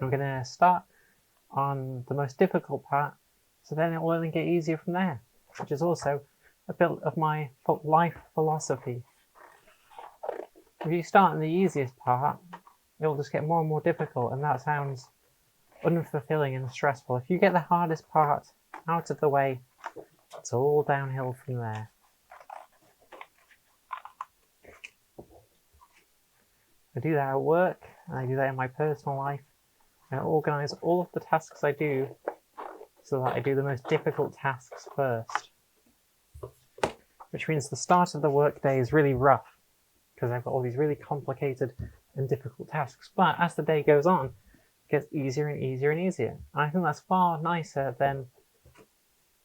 I'm going to start on the most difficult part, so then it will only get easier from there, which is also a bit of my life philosophy. If you start on the easiest part, it'll just get more and more difficult, and that sounds unfulfilling and stressful. If you get the hardest part out of the way, it's all downhill from there. I do that at work, and I do that in my personal life. I organise all of the tasks I do so that I do the most difficult tasks first. Which means the start of the workday is really rough, because I've got all these really complicated and difficult tasks. But as the day goes on, it gets easier and easier and easier. And I think that's far nicer than,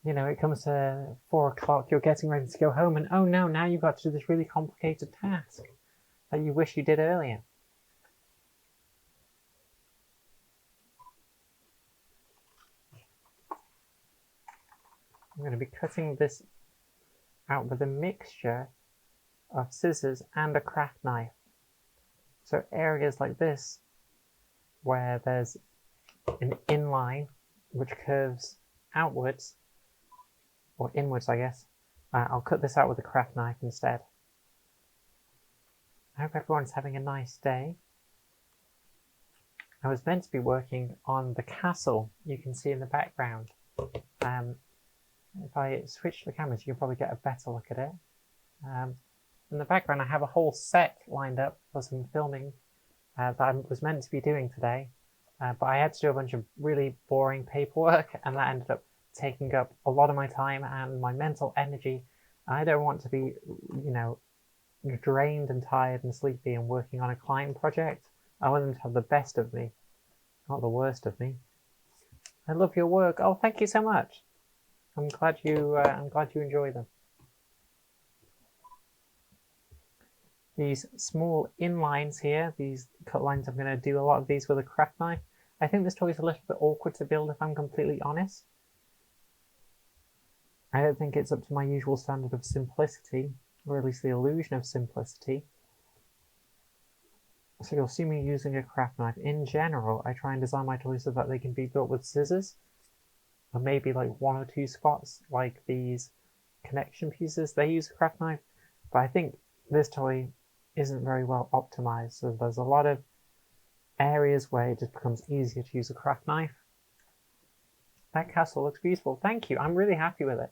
you know, it comes to 4 o'clock, you're getting ready to go home, and oh no, now you've got to do this really complicated task that you wish you did earlier. I'm going to be cutting this out with a mixture of scissors and a craft knife. So areas like this, where there's an inline which curves outwards, or inwards I guess, I'll cut this out with a craft knife instead. I hope everyone's having a nice day. I was meant to be working on the castle you can see in the background. If I switch the cameras, you can probably get a better look at it. In the background, I have a whole set lined up for some filming that I was meant to be doing today, but I had to do a bunch of really boring paperwork, and that ended up taking up a lot of my time and my mental energy. I don't want to be, you know, drained and tired and sleepy and working on a client project. I want them to have the best of me, not the worst of me. I love your work. Oh, thank you so much. I'm glad you enjoy them. These small inlines here, these cut lines, I'm going to do a lot of these with a craft knife. I think this toy is a little bit awkward to build, if I'm completely honest. I don't think it's up to my usual standard of simplicity, or at least the illusion of simplicity. So you'll see me using a craft knife. In general, I try and design my toys so that they can be built with scissors, or maybe like 1 or 2 spots, like these connection pieces. They use a craft knife, but I think this toy isn't very well optimized, so there's a lot of areas where it just becomes easier to use a craft knife. That castle looks beautiful. Thank you. I'm really happy with it.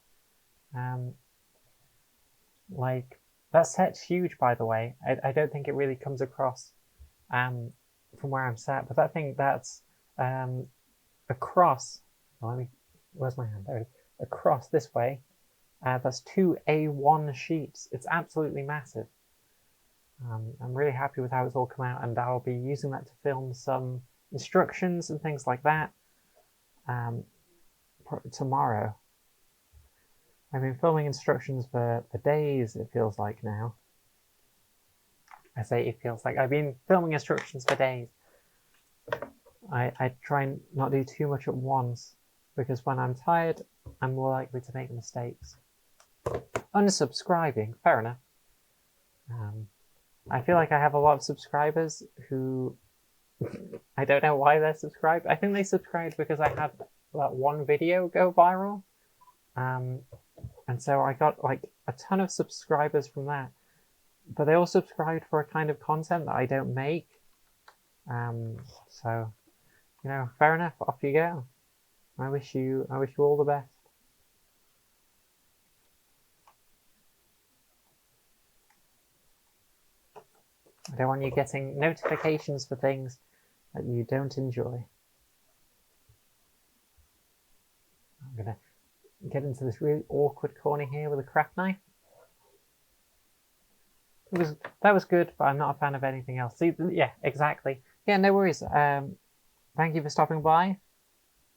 Like, that set's huge, by the way. I don't think it really comes across from where I'm sat, but that's across. Well, where's my hand? There it is. Across this way. That's 2 A1 sheets. It's absolutely massive. I'm really happy with how it's all come out, and I'll be using that to film some instructions and things like that tomorrow. I've been filming instructions for days, it feels like now. I say it feels like. I've been filming instructions for days. I try and not do too much at once, because when I'm tired, I'm more likely to make mistakes. Unsubscribing, fair enough. I feel like I have a lot of subscribers who I don't know why they're subscribed. I think they subscribed because I had that one video go viral. And so I got like a ton of subscribers from that. But they all subscribed for a kind of content that I don't make. So, you know, fair enough, off you go. I wish you all the best. I don't want you getting notifications for things that you don't enjoy. I'm going to get into this really awkward corner here with a craft knife. That was good, but I'm not a fan of anything else. See, yeah, exactly. Yeah, no worries. Thank you for stopping by,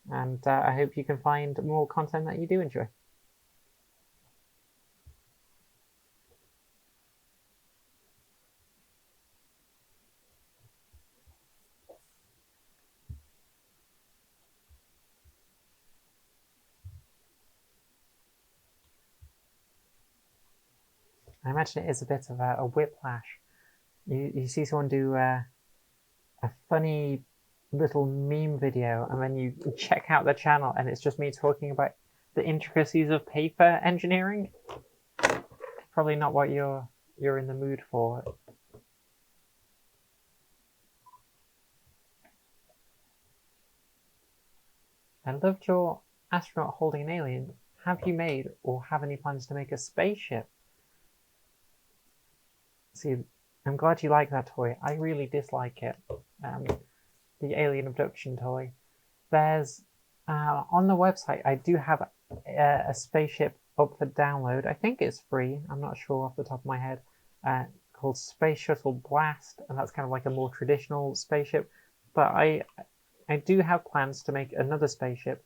and I hope you can find more content that you do enjoy. I imagine it is a bit of a whiplash. You see someone do a funny little meme video and then you check out the channel and it's just me talking about the intricacies of paper engineering, probably not what you're in the mood for. I loved your astronaut holding an alien. Have you made or have any plans to make a spaceship? See, I'm glad you like that toy. I really dislike it. The alien abduction toy. There's on the website, I do have a spaceship up for download. I think it's free. I'm not sure off the top of my head. Called Space Shuttle Blast, and that's kind of like a more traditional spaceship. But I do have plans to make another spaceship.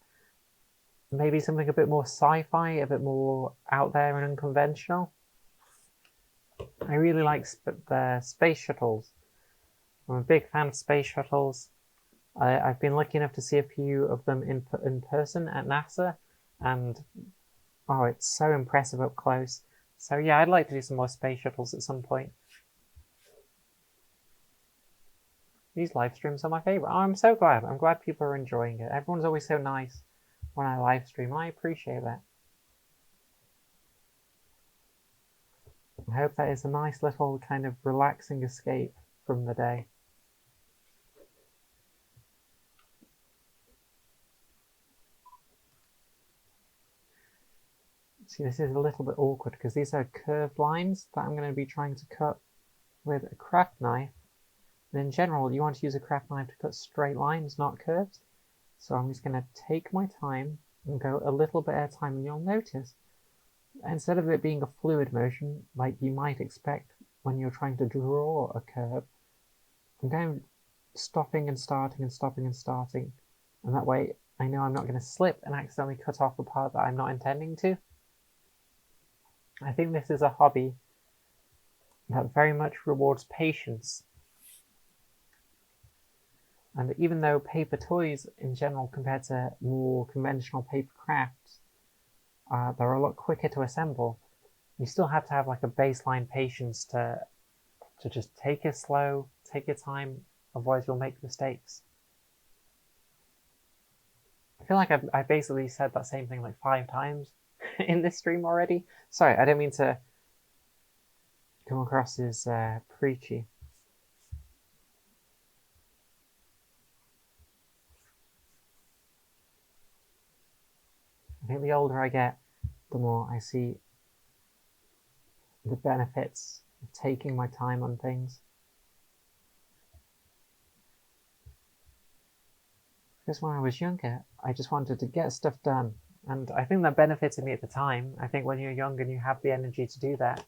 Maybe something a bit more sci-fi, a bit more out there and unconventional. I really like the space shuttles. I'm a big fan of space shuttles. I've been lucky enough to see a few of them in person at NASA, and oh, it's so impressive up close. So yeah, I'd like to do some more space shuttles at some point. These live streams are my favourite. Oh, I'm so glad. I'm glad people are enjoying it. Everyone's always so nice when I live stream, and I appreciate that. I hope that is a nice little kind of relaxing escape from the day. See, this is a little bit awkward because these are curved lines that I'm going to be trying to cut with a craft knife. And in general, you want to use a craft knife to cut straight lines, not curves. So I'm just going to take my time and go a little bit at a time, and you'll notice, instead of it being a fluid motion, like you might expect when you're trying to draw a curve, I'm going stopping and starting and stopping and starting. And that way, I know I'm not going to slip and accidentally cut off a part that I'm not intending to. I think this is a hobby that very much rewards patience. And even though paper toys in general, compared to more conventional paper crafts, they're a lot quicker to assemble, you still have to have like a baseline patience to just take it slow, take your time, otherwise you'll make mistakes. I feel like I've basically said that same thing like 5 times in this stream already. Sorry, I don't mean to come across as preachy. I think the older I get, the more I see the benefits of taking my time on things. Because when I was younger, I just wanted to get stuff done. And I think that benefited me at the time. I think when you're young and you have the energy to do that,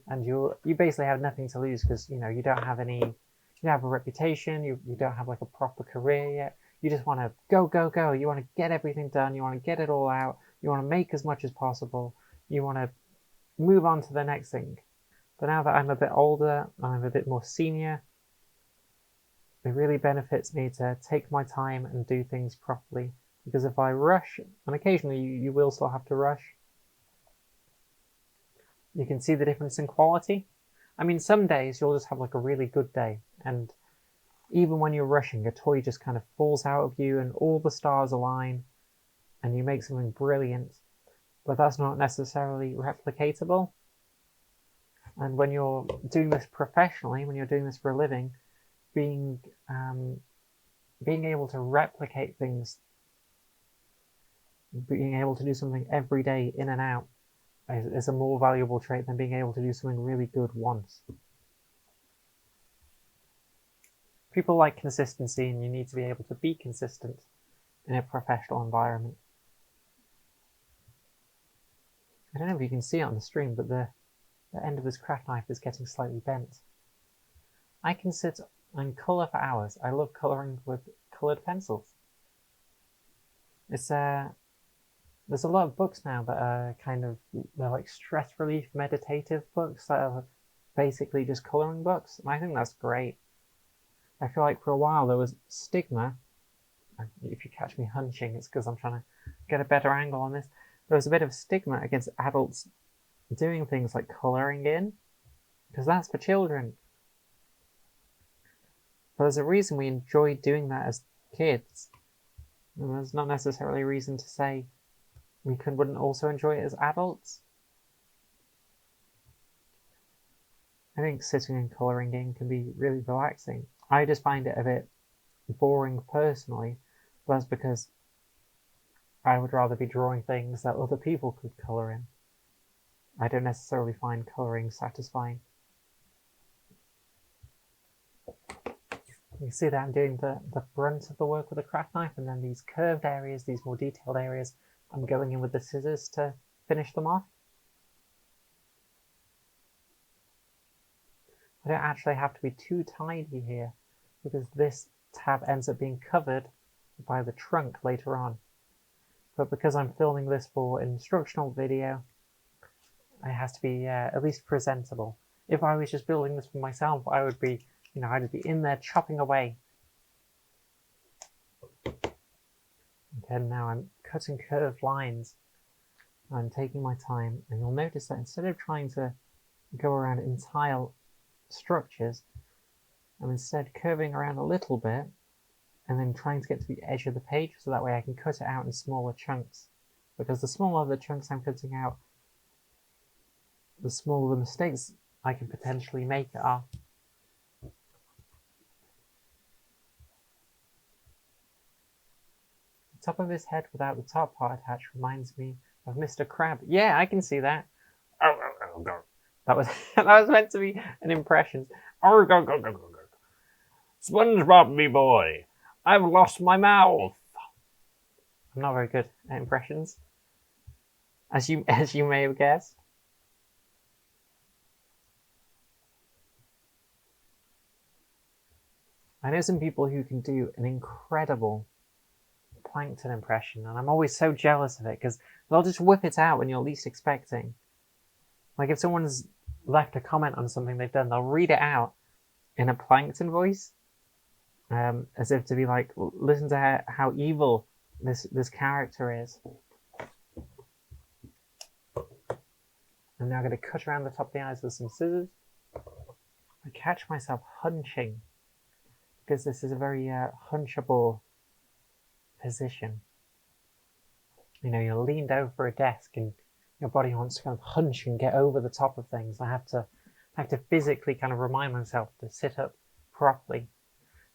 and you basically have nothing to lose because, you know, you don't have any, you don't have a reputation, you don't have like a proper career yet. You just want to go, go, go. You want to get everything done. You want to get it all out. You want to make as much as possible. You want to move on to the next thing. But now that I'm a bit older, I'm a bit more senior, it really benefits me to take my time and do things properly. Because if I rush, and occasionally you will still have to rush, you can see the difference in quality. I mean, some days you'll just have like a really good day, and even when you're rushing, a toy just kind of falls out of you and all the stars align and you make something brilliant, but that's not necessarily replicatable. And when you're doing this professionally, when you're doing this for a living, being able to replicate things, being able to do something every day in and out is a more valuable trait than being able to do something really good once. People like consistency, and you need to be able to be consistent in a professional environment. I don't know if you can see it on the stream, but the end of this craft knife is getting slightly bent. I can sit and colour for hours. I love colouring with coloured pencils. There's a lot of books now that are they're like stress relief meditative books that are basically just colouring books, and I think that's great. I feel like for a while there was stigma. If you catch me hunching, it's because I'm trying to get a better angle on this. There was a bit of stigma against adults doing things like colouring in, because that's for children. But there's a reason we enjoy doing that as kids. And there's not necessarily a reason to say we wouldn't also enjoy it as adults. I think sitting and colouring in can be really relaxing. I just find it a bit boring personally, but that's because I would rather be drawing things that other people could colour in. I don't necessarily find colouring satisfying. You can see that I'm doing the brunt of the work with a craft knife, and then these curved areas, these more detailed areas, I'm going in with the scissors to finish them off. I don't actually have to be too tidy here, because this tab ends up being covered by the trunk later on. But because I'm filming this for an instructional video, it has to be at least presentable. If I was just building this for myself, I would be, I'd be in there chopping away. Okay, now I'm cutting curved lines. I'm taking my time, and you'll notice that instead of trying to go around entire structures, I'm instead curving around a little bit and then trying to get to the edge of the page so that way I can cut it out in smaller chunks. Because the smaller the chunks I'm cutting out, the smaller the mistakes I can potentially make are. The top of his head without the top part attached reminds me of Mr. Crab. Yeah, I can see that. That was that was meant to be an impression. SpongeBob, me boy, I've lost my mouth. I'm not very good at impressions, as you may have guessed. I know some people who can do an incredible plankton impression, and I'm always so jealous of it because they'll just whip it out when you're least expecting. Like if someone's left a comment on something they've done, they'll read it out in a plankton voice, as if to be like, listen to how evil this character is. I'm now going to cut around the top of the eyes with some scissors. I catch myself hunching because this is a very hunchable position. You're leaned over a desk and your body wants to kind of hunch and get over the top of things. I have to physically kind of remind myself to sit up properly.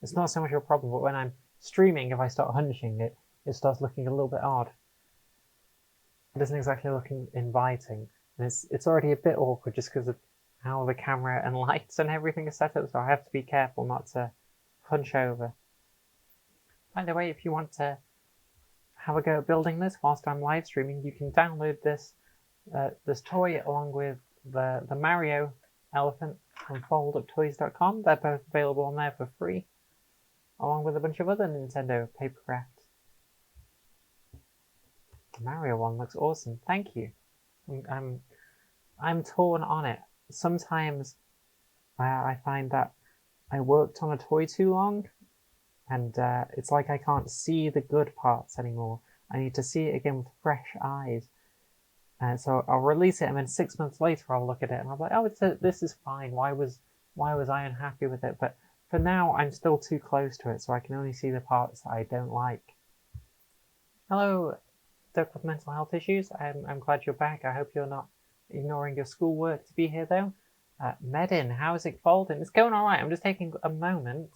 It's not so much of a problem, but when I'm streaming, if I start hunching, it starts looking a little bit odd. It doesn't exactly look inviting, and it's already a bit awkward just because of how the camera and lights and everything is set up, so I have to be careful not to hunch over. By the way, if you want to have a go at building this whilst I'm live streaming, you can download this toy along with the Mario elephant from folduptoys.com. They're both available on there for free, along with a bunch of other Nintendo papercraft. The Mario one looks awesome. Thank you. I'm torn on it. Sometimes I find that I worked on a toy too long, and it's like I can't see the good parts anymore. I need to see it again with fresh eyes. So I'll release it, and then 6 months later I'll look at it and I'll be like, oh, this is fine. Why was I unhappy with it? But for now, I'm still too close to it, so I can only see the parts that I don't like. Hello, Duck with mental health issues. I'm glad you're back. I hope you're not ignoring your schoolwork to be here, though. Medin, how is it folding? It's going all right. I'm just taking a moment.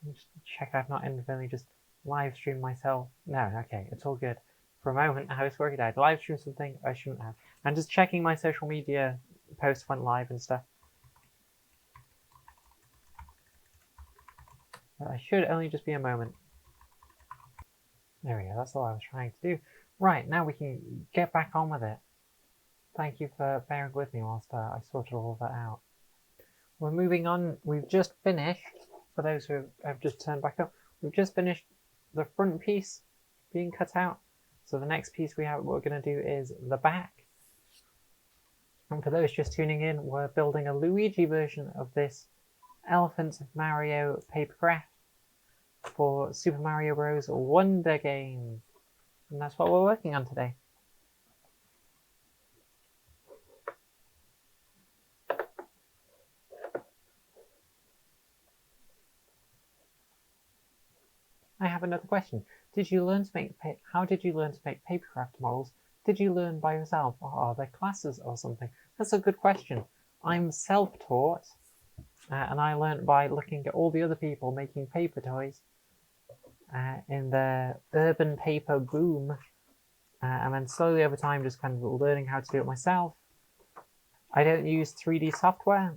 Just check I've not inadvertently just live streamed myself. No, okay, it's all good. For a moment, I was worried I'd live streamed something I shouldn't have. I'm just checking my social media posts went live and stuff. I should only just be a moment. There we go, that's all I was trying to do. Right, now we can get back on with it. Thank you for bearing with me whilst I sorted all of that out. We're moving on. We've just finished, for those who have just turned back up, we've just finished the front piece being cut out. So the next piece what we're going to do is the back. And for those just tuning in, we're building a Luigi version of this Elephant Mario papercraft for Super Mario Bros. Wonder Game. And that's what we're working on today. I have another question. How did you learn to make papercraft models? Did you learn by yourself, or are there classes or something? That's a good question. I'm self-taught, and I learned by looking at all the other people making paper toys in the urban paper boom, and then slowly over time just kind of learning how to do it myself. I don't use 3D software.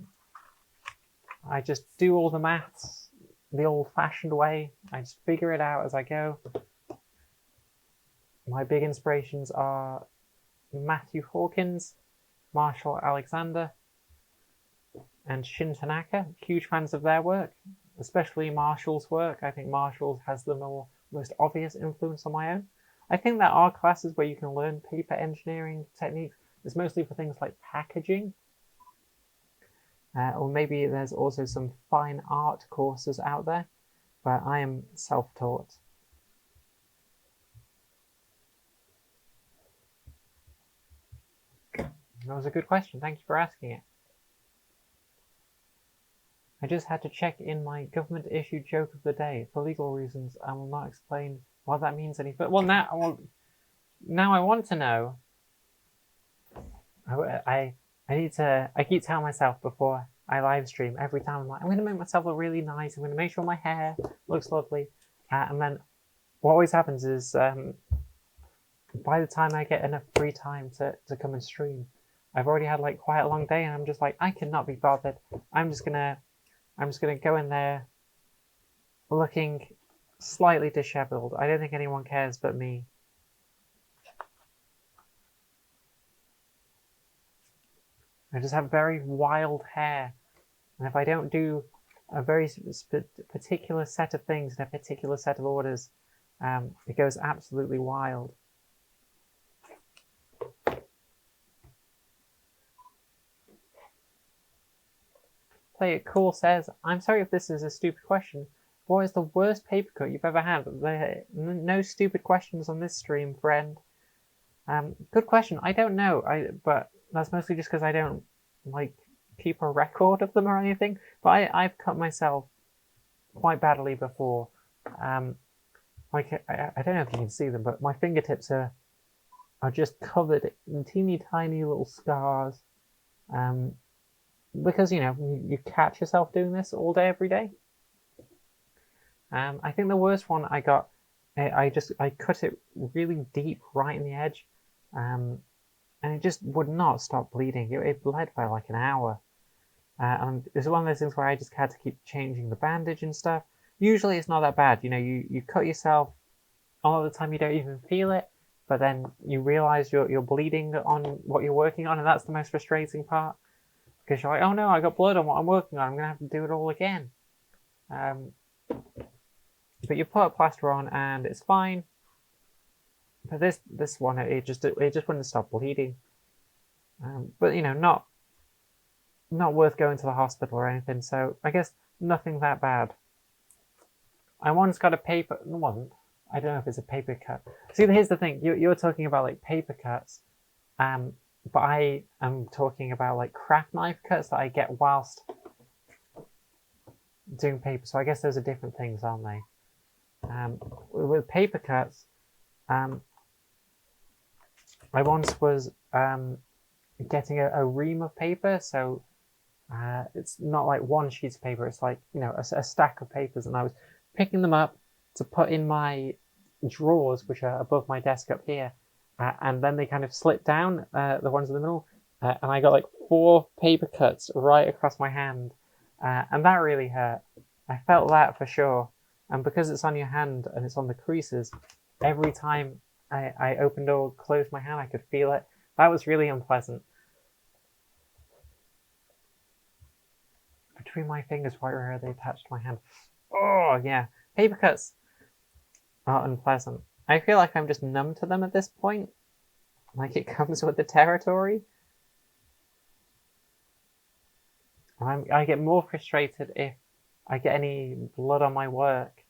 I just do all the maths the old-fashioned way. I just figure it out as I go. My big inspirations are Matthew Hawkins, Marshall Alexander, and Shin Tanaka. Huge fans of their work, especially Marshall's work. I think Marshall's has the most obvious influence on my own. I think there are classes where you can learn paper engineering techniques. It's mostly for things like packaging. Or maybe there's also some fine art courses out there, but I am self-taught. That was a good question. Thank you for asking it. I just had to check in my government-issued joke of the day. For legal reasons, I will not explain what that means any further. Well, now I want to know. I keep telling myself before I live stream every time, I'm like, I'm going to make myself look really nice. I'm going to make sure my hair looks lovely. And then what always happens is by the time I get enough free time to come and stream, I've already had like quite a long day, and I'm just like, I cannot be bothered. I'm just gonna go in there looking slightly disheveled. I don't think anyone cares but me. I just have very wild hair, and if I don't do a very particular set of things in a particular set of orders, it goes absolutely wild. Play It Cool says, I'm sorry if this is a stupid question. What is the worst paper cut you've ever had? No stupid questions on this stream, friend. Good question. I don't know. But that's mostly just because I don't keep a record of them or anything. But I've cut myself quite badly before. I don't know if you can see them, but my fingertips are just covered in teeny tiny little scars. Because you catch yourself doing this all day every day. I think the worst one I got, I cut it really deep right in the edge, and it just would not stop bleeding. It bled for like an hour, and it was one of those things where I just had to keep changing the bandage and stuff. Usually it's not that bad. You cut yourself, a lot of the time you don't even feel it, but then you realize you're bleeding on what you're working on, and that's the most frustrating part. Because you're like, oh no, I got blood on what I'm working on. I'm gonna have to do it all again. But you put a plaster on and it's fine. But this one, it just wouldn't stop bleeding. But not worth going to the hospital or anything. So I guess nothing that bad. I once got a paper. It wasn't. I don't know if it's a paper cut. See, here's the thing. You're talking about like paper cuts. But I am talking about like craft knife cuts that I get whilst doing paper. So I guess those are different things, aren't they? With paper cuts, I once was getting a ream of paper. So it's not like one sheet of paper. It's like a stack of papers, and I was picking them up to put in my drawers, which are above my desk up here. And then they kind of slipped down, the ones in the middle, and I got like 4 paper cuts right across my hand, and that really hurt. I felt that for sure, and because it's on your hand and it's on the creases, every time I opened or closed my hand, I could feel it. That was really unpleasant. Between my fingers, right where they attached my hand. Oh yeah, paper cuts are unpleasant. I feel like I'm just numb to them at this point. Like it comes with the territory. I get more frustrated if I get any blood on my work.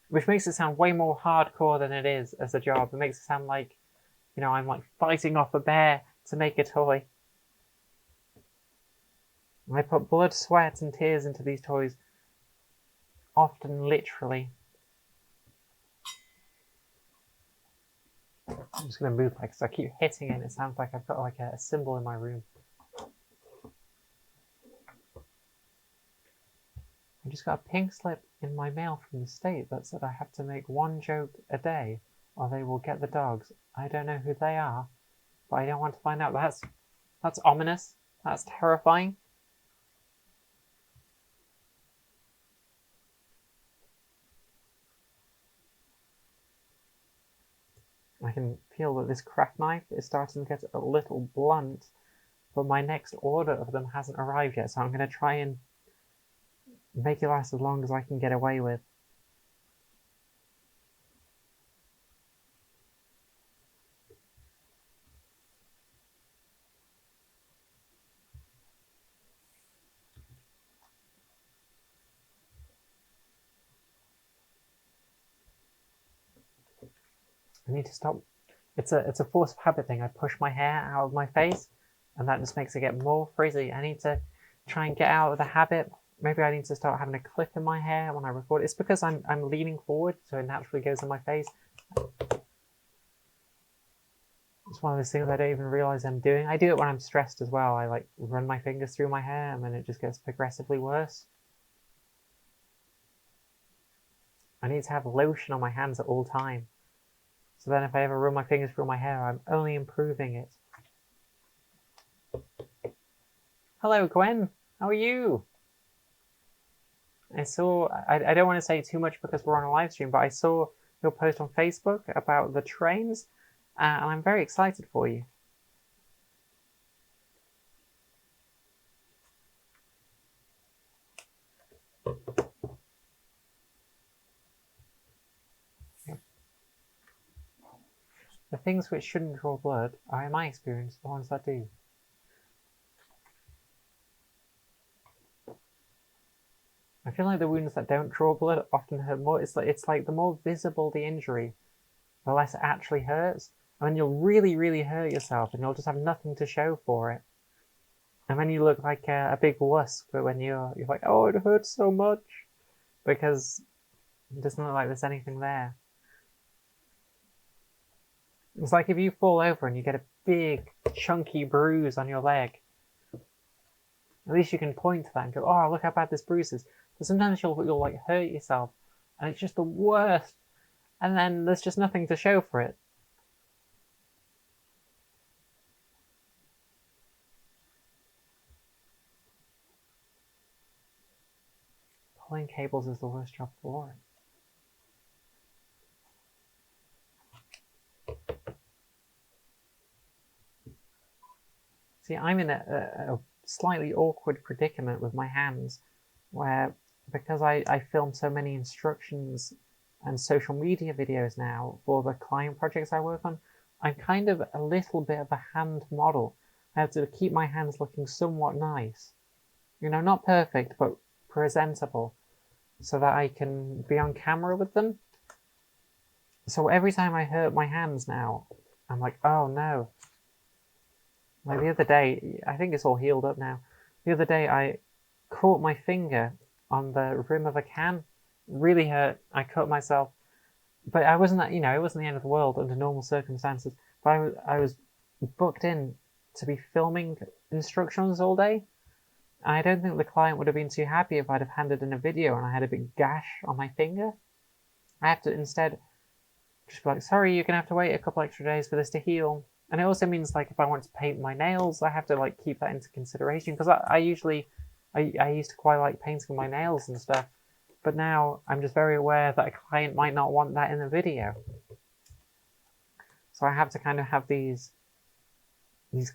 Which makes it sound way more hardcore than it is as a job. It makes it sound like, I'm like fighting off a bear to make a toy. And I put blood, sweat, and tears into these toys. Often literally. I'm just going to move because I keep hitting it and it sounds like I've got like a symbol in my room. I just got a pink slip in my mail from the state that said I have to make one joke a day or they will get the dogs. I don't know who they are, but I don't want to find out. That's ominous. That's terrifying. I can feel that this craft knife is starting to get a little blunt, but my next order of them hasn't arrived yet, so I'm going to try and make it last as long as I can get away with. I need to stop. It's a force of habit thing. I push my hair out of my face, and that just makes it get more frizzy. I need to try and get out of the habit. Maybe I need to start having a clip in my hair when I record. It's because I'm leaning forward, so it naturally goes in my face. It's one of those things I don't even realize I'm doing. I do it when I'm stressed as well. I like run my fingers through my hair, and then it just gets progressively worse. I need to have lotion on my hands at all times. So then if I ever run my fingers through my hair, I'm only improving it. Hello, Gwen. How are you? I don't want to say too much because we're on a live stream, but I saw your post on Facebook about the trains, and I'm very excited for you. The things which shouldn't draw blood are, in my experience, the ones that do. I feel like the wounds that don't draw blood often hurt more. It's like the more visible the injury, the less it actually hurts. And then you'll really, really hurt yourself, and you'll just have nothing to show for it. And then you look like a big wuss, but when you're like, oh, it hurts so much, because it doesn't look like there's anything there. It's like if you fall over and you get a big, chunky bruise on your leg. At least you can point to that and go, oh, look how bad this bruise is. But sometimes you'll like hurt yourself, and it's just the worst. And then there's just nothing to show for it. Pulling cables is the worst job for it. See, I'm in a slightly awkward predicament with my hands, where because I film so many instructions and social media videos now for the client projects I work on, I'm kind of a little bit of a hand model. I have to keep my hands looking somewhat nice. You know, not perfect, but presentable, so that I can be on camera with them. So every time I hurt my hands now, I'm like, oh no. Like the other day, I think it's all healed up now. The other day I caught my finger on the rim of a can. Really hurt. I cut myself. But I wasn't, it wasn't the end of the world under normal circumstances. But I was booked in to be filming instructions all day. And I don't think the client would have been too happy if I'd have handed in a video and I had a big gash on my finger. I have to instead just be like, sorry, you're going to have to wait a couple extra days for this to heal. And it also means, like, if I want to paint my nails, I have to, like, keep that into consideration. Because I used to quite like painting my nails and stuff. But now I'm just very aware that a client might not want that in the video. So I have to kind of have these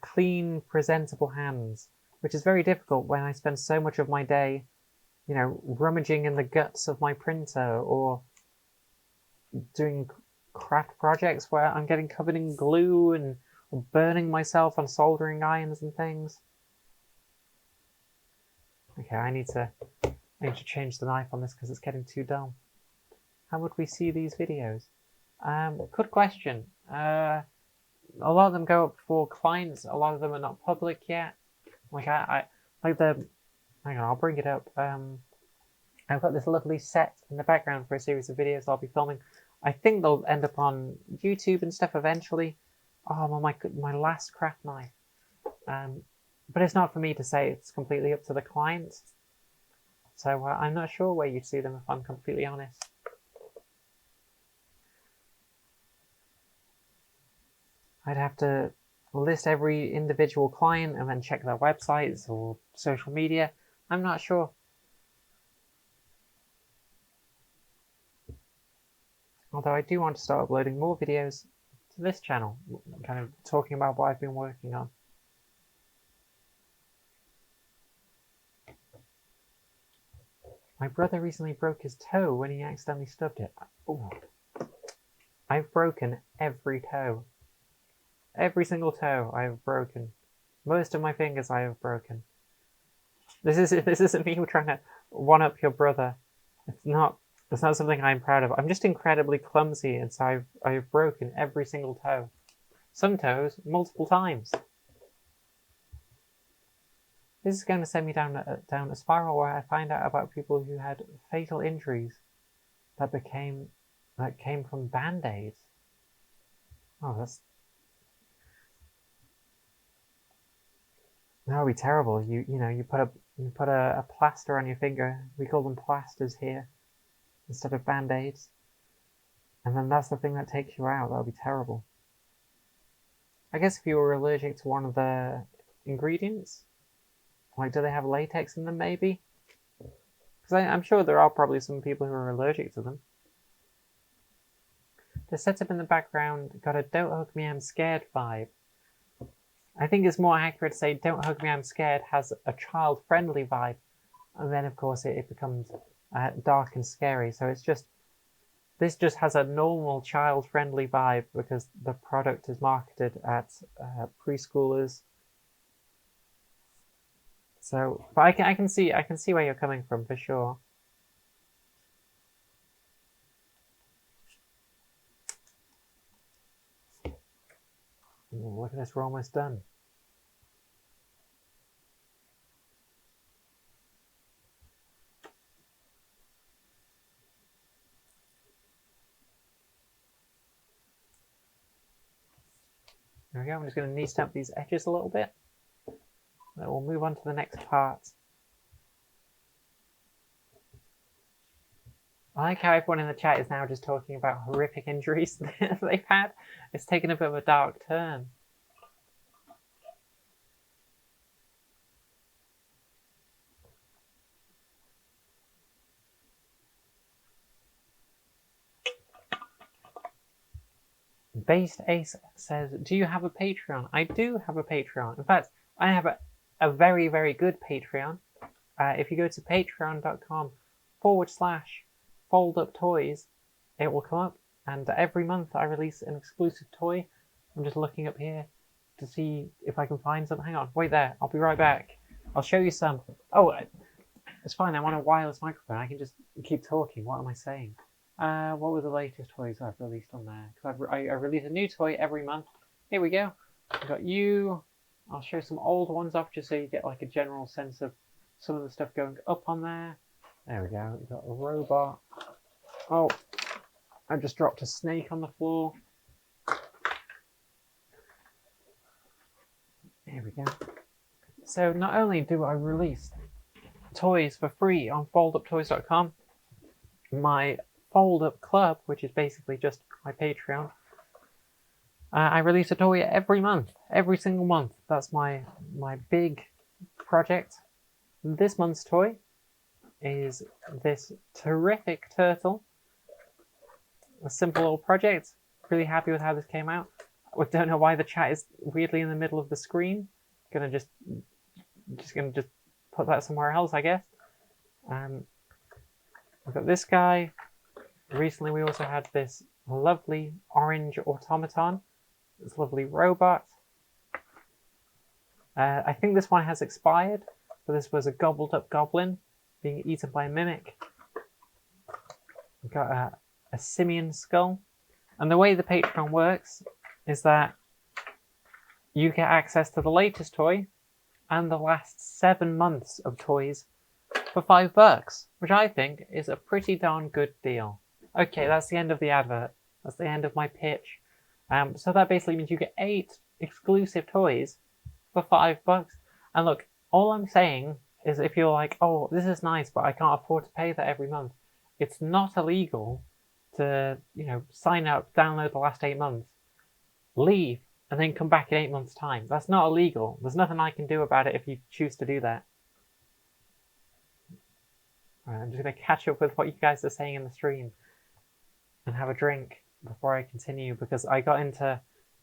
clean, presentable hands, which is very difficult when I spend so much of my day, rummaging in the guts of my printer or doing craft projects where I'm getting covered in glue and burning myself on soldering irons and things. Okay, I need to change the knife on this because it's getting too dull. How would we see these videos? Good question. A lot of them go up for clients. A lot of them are not public yet. Hang on, I'll bring it up. I've got this lovely set in the background for a series of videos I'll be filming. I think they'll end up on YouTube and stuff eventually. Oh, my last craft knife. But it's not for me to say. It's completely up to the client. So I'm not sure where you'd see them, if I'm completely honest. I'd have to list every individual client and then check their websites or social media. I'm not sure. Although I do want to start uploading more videos to this channel, kind of talking about what I've been working on. My brother recently broke his toe when he accidentally stubbed it. Ooh. I've broken every toe. Every single toe I have broken. Most of my fingers I have broken. This isn't me trying to one-up your brother. It's not something I'm proud of. I'm just incredibly clumsy, and so I've broken every single toe. Some toes multiple times. This is going to send me down a spiral where I find out about people who had fatal injuries that came from band-aids. Oh, that would be terrible. You put a plaster on your finger. We call them plasters here instead of band-aids. And then that's the thing that takes you out. That would be terrible. I guess if you were allergic to one of the ingredients, like, do they have latex in them, maybe? Because I'm sure there are probably some people who are allergic to them. The setup in the background got a "Don't hug me, I'm scared" vibe. I think it's more accurate to say "Don't hug me, I'm scared" has a child-friendly vibe. And then, of course, it becomes dark and scary. So this just has a normal child-friendly vibe because the product is marketed at preschoolers. So, but I can see where you're coming from for sure. Ooh, look at this, we're almost done. There we go. I'm just going to knee stamp these edges a little bit. Then we'll move on to the next part. I like how everyone in the chat is now just talking about horrific injuries they've had. It's taken a bit of a dark turn. Based Ace says, do you have a Patreon? I do have a Patreon. In fact, I have a very, very good Patreon. If you go to patreon.com/folduptoys, it will come up. And every month I release an exclusive toy. I'm just looking up here to see if I can find some. Hang on, wait there. I'll be right back. I'll show you some. Oh, it's fine. I'm on a wireless microphone. I can just keep talking. What am I saying? What were the latest toys I've released on there? Because I release a new toy every month. Here we go. I've got you. I'll show some old ones off just so you get like a general sense of some of the stuff going up on there. There we go. We've got a robot. Oh, I just dropped a snake on the floor. There we go. So not only do I release toys for free on folduptoys.com, my Fold Up Club, which is basically just my Patreon, I release a toy every month, every single month. That's my big project. This month's toy is this terrific turtle. A simple little project. Really happy with how this came out. I don't know why the chat is weirdly in the middle of the screen. Gonna just put that somewhere else, I guess. We've got this guy. Recently we also had this lovely orange automaton, this lovely robot. I think this one has expired, but this was a gobbled up goblin being eaten by a mimic. We've got a simian skull. And the way the Patreon works is that you get access to the latest toy and the last 7 months of toys for $5, which I think is a pretty darn good deal. Okay, that's the end of the advert. That's the end of my pitch. So that basically means you get 8 exclusive toys for $5. And look, all I'm saying is if you're like, oh, this is nice, but I can't afford to pay that every month, it's not illegal to, sign up, download the last 8 months, leave, and then come back in 8 months' time. That's not illegal. There's nothing I can do about it if you choose to do that. Right, I'm just going to catch up with what you guys are saying in the stream and have a drink before I continue, because I got into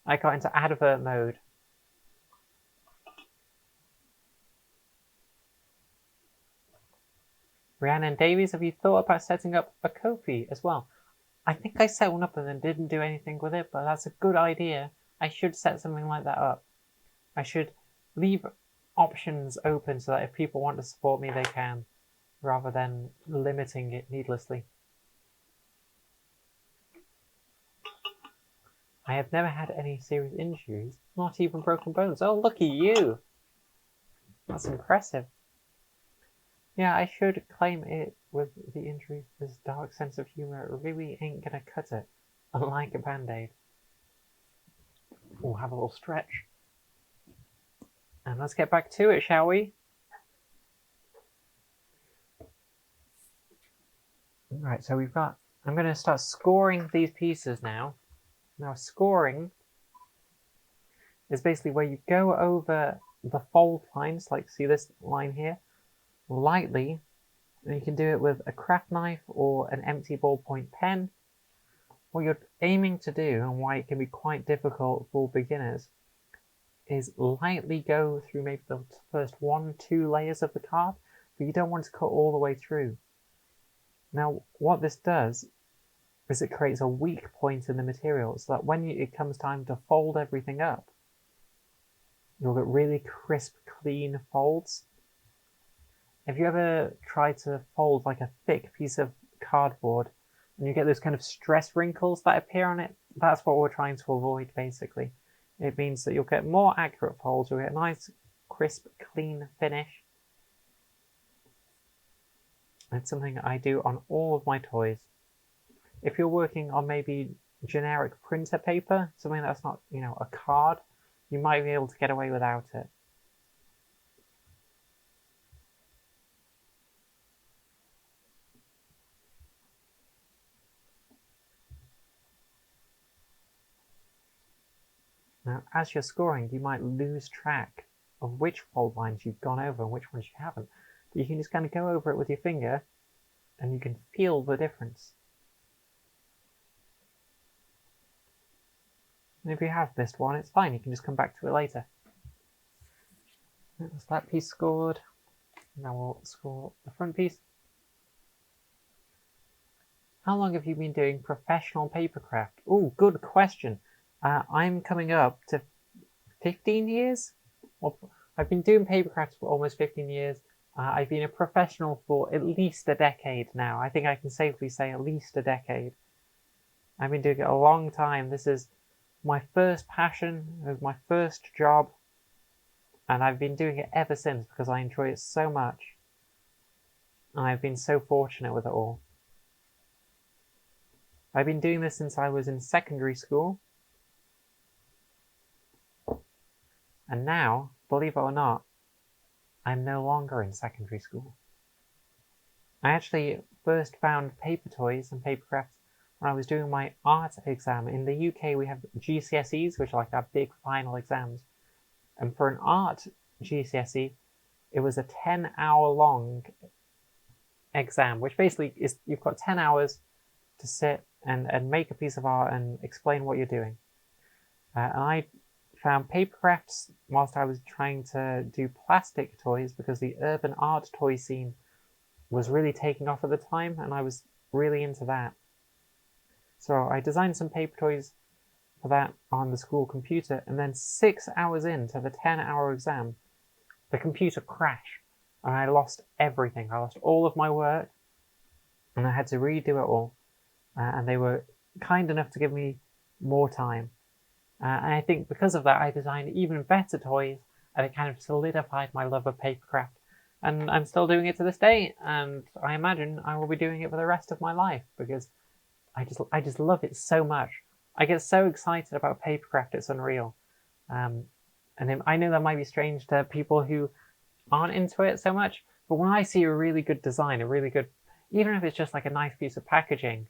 advert mode. Rhiannon Davies, have you thought about setting up a Ko-fi as well? I think I set one up and then didn't do anything with it, but that's a good idea. I should set something like that up. I should leave options open so that if people want to support me, they can, rather than limiting it needlessly. I have never had any serious injuries, not even broken bones. Oh, look at you! That's impressive. Yeah, I should claim it with the injuries. This dark sense of humor really ain't gonna cut it, unlike a band-aid. We'll have a little stretch. And let's get back to it, shall we? Right, so I'm gonna start scoring these pieces now. Now, scoring is basically where you go over the fold lines, like see this line here, lightly, and you can do it with a craft knife or an empty ballpoint pen. What you're aiming to do, and why it can be quite difficult for beginners, is lightly go through maybe the first 1-2 layers of the card, but you don't want to cut all the way through. Now, what this does is it creates a weak point in the material, so that when it comes time to fold everything up, you'll get really crisp, clean folds. Have you ever tried to fold like a thick piece of cardboard and you get those kind of stress wrinkles that appear on it? That's what we're trying to avoid, basically. It means that you'll get more accurate folds, you'll get a nice, crisp, clean finish. It's something I do on all of my toys. If you're working on maybe generic printer paper, something that's not, a card, you might be able to get away without it. Now, as you're scoring, you might lose track of which fold lines you've gone over and which ones you haven't. But you can just kind of go over it with your finger, and you can feel the difference. And if you have missed one, it's fine. You can just come back to it later. That's that piece scored. Now we'll score the front piece. How long have you been doing professional papercraft? Oh, good question. I'm coming up to 15 years. Well, I've been doing papercraft for almost 15 years. I've been a professional for at least a decade now. I think I can safely say at least a decade. I've been doing it a long time. This is my first passion. It was my first job. And I've been doing it ever since because I enjoy it so much. And I've been so fortunate with it all. I've been doing this since I was in secondary school. And now, believe it or not, I'm no longer in secondary school. I actually first found paper toys and papercrafts when I was doing my art exam. In the UK, we have GCSEs, which are like our big final exams. And for an art GCSE, it was a 10-hour long exam, which basically is you've got 10 hours to sit and make a piece of art and explain what you're doing. And I found papercrafts whilst I was trying to do plastic toys because the urban art toy scene was really taking off at the time, and I was really into that. So I designed some paper toys for that on the school computer, and then 6 hours into the 10-hour exam, the computer crashed, and I lost everything. I lost all of my work, and I had to redo it all. And they were kind enough to give me more time. And I think because of that, I designed even better toys, and it kind of solidified my love of papercraft. And I'm still doing it to this day, and I imagine I will be doing it for the rest of my life, because I just love it so much. I get so excited about papercraft, it's unreal. And I know that might be strange to people who aren't into it so much, but when I see a really good design, even if it's just like a nice piece of packaging,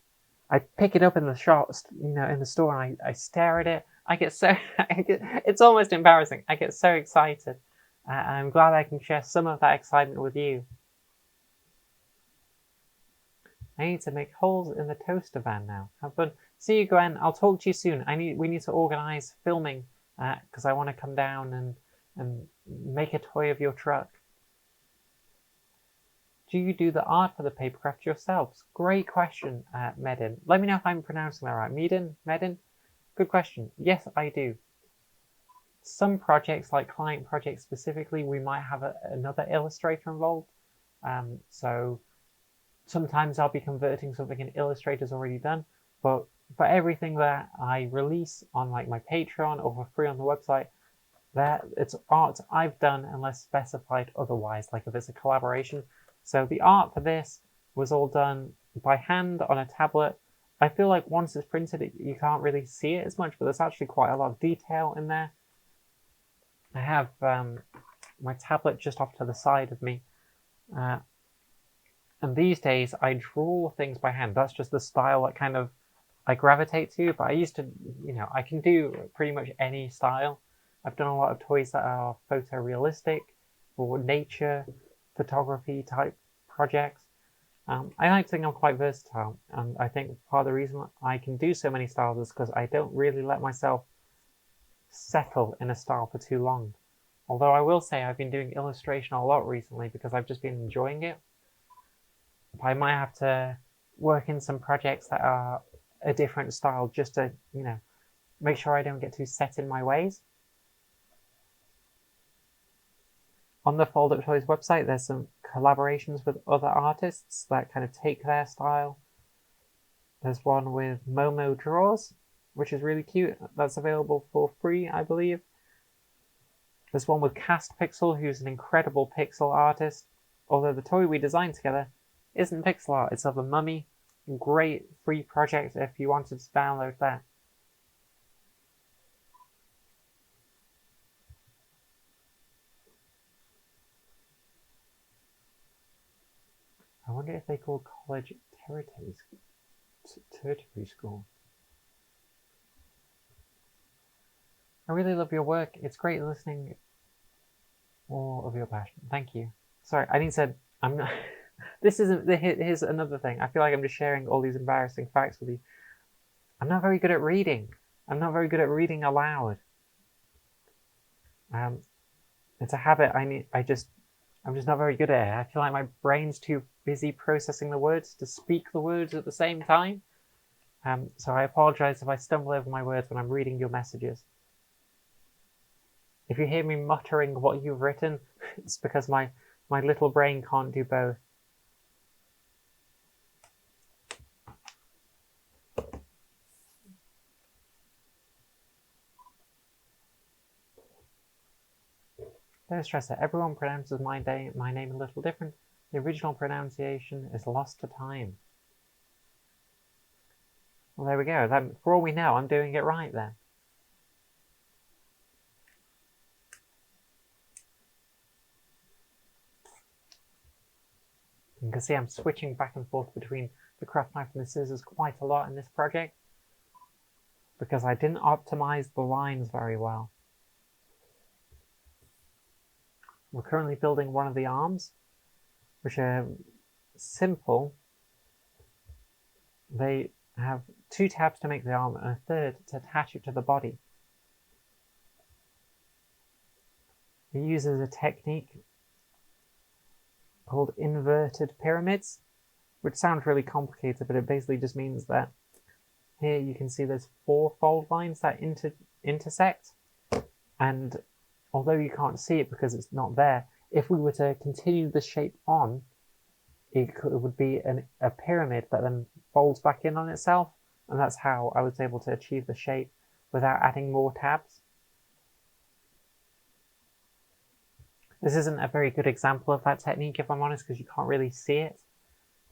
I pick it up in the shop, in the store, and I stare at it. I get so, it's almost embarrassing. I get so excited. I'm glad I can share some of that excitement with you. I need to make holes in the toaster van now. Have fun. See you, Gwen. I'll talk to you soon. We need to organise filming because I want to come down and make a toy of your truck. Do you do the art for the papercraft yourselves? Great question, Medin. Let me know if I'm pronouncing that right. Medin? Good question. Yes, I do. Some projects, like client projects specifically, we might have another illustrator involved. So sometimes I'll be converting something an illustrator's already done, but for everything that I release on like my Patreon or for free on the website, it's art I've done unless specified otherwise, like if it's a collaboration. So the art for this was all done by hand on a tablet. I feel like once it's printed, you can't really see it as much, but there's actually quite a lot of detail in there. I have my tablet just off to the side of me. And these days, I draw things by hand. That's just the style that kind of I gravitate to. But I used to, I can do pretty much any style. I've done a lot of toys that are photorealistic or nature photography type projects. I like to think I'm quite versatile, and I think part of the reason I can do so many styles is because I don't really let myself settle in a style for too long. Although I will say I've been doing illustration a lot recently because I've just been enjoying it. I might have to work in some projects that are a different style just to, make sure I don't get too set in my ways. On the Fold Up Toys website, there's some collaborations with other artists that kind of take their style. There's one with Momo Draws, which is really cute. That's available for free, I believe. There's one with Cast Pixel, who's an incredible pixel artist. Although the toy we designed together isn't pixel art, it's of a mummy. Great free project if you wanted to download that. I wonder if they call college tertiary school. I really love your work. It's great listening all of your passion. Thank you. Sorry, I said I'm not. This isn't. Here's another thing. I feel like I'm just sharing all these embarrassing facts with you. I'm not very good at reading. I'm not very good at reading aloud. It's a habit. I'm just not very good at it. I feel like my brain's too busy processing the words to speak the words at the same time. So I apologize if I stumble over my words when I'm reading your messages. If you hear me muttering what you've written, it's because my little brain can't do both. Don't stress it. Everyone pronounces my name a little different. The original pronunciation is lost to time. Well, there we go. For all we know, I'm doing it right then. You can see I'm switching back and forth between the craft knife and the scissors quite a lot in this project because I didn't optimize the lines very well. We're currently building one of the arms, which are simple. They have 2 tabs to make the arm and a third to attach it to the body. It uses a technique called inverted pyramids, which sounds really complicated, but it basically just means that here you can see there's 4 fold lines that intersect, and although you can't see it because it's not there, if we were to continue the shape on, it would be a pyramid that then folds back in on itself, and that's how I was able to achieve the shape without adding more tabs. This isn't a very good example of that technique, if I'm honest, because you can't really see it,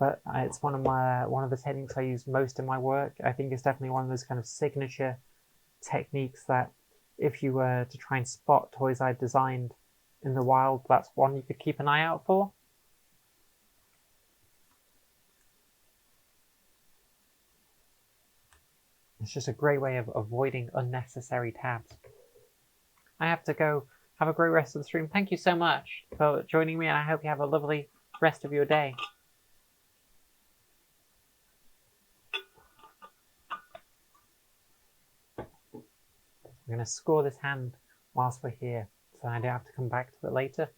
but it's one of the techniques I use most in my work. I think it's definitely one of those kind of signature techniques that if you were to try and spot toys I designed in the wild, that's one you could keep an eye out for. It's just a great way of avoiding unnecessary tabs. I have to go. Have a great rest of the stream. Thank you so much for joining me, and I hope you have a lovely rest of your day. I'm going to score this hand whilst we're here, so I don't have to come back to it later.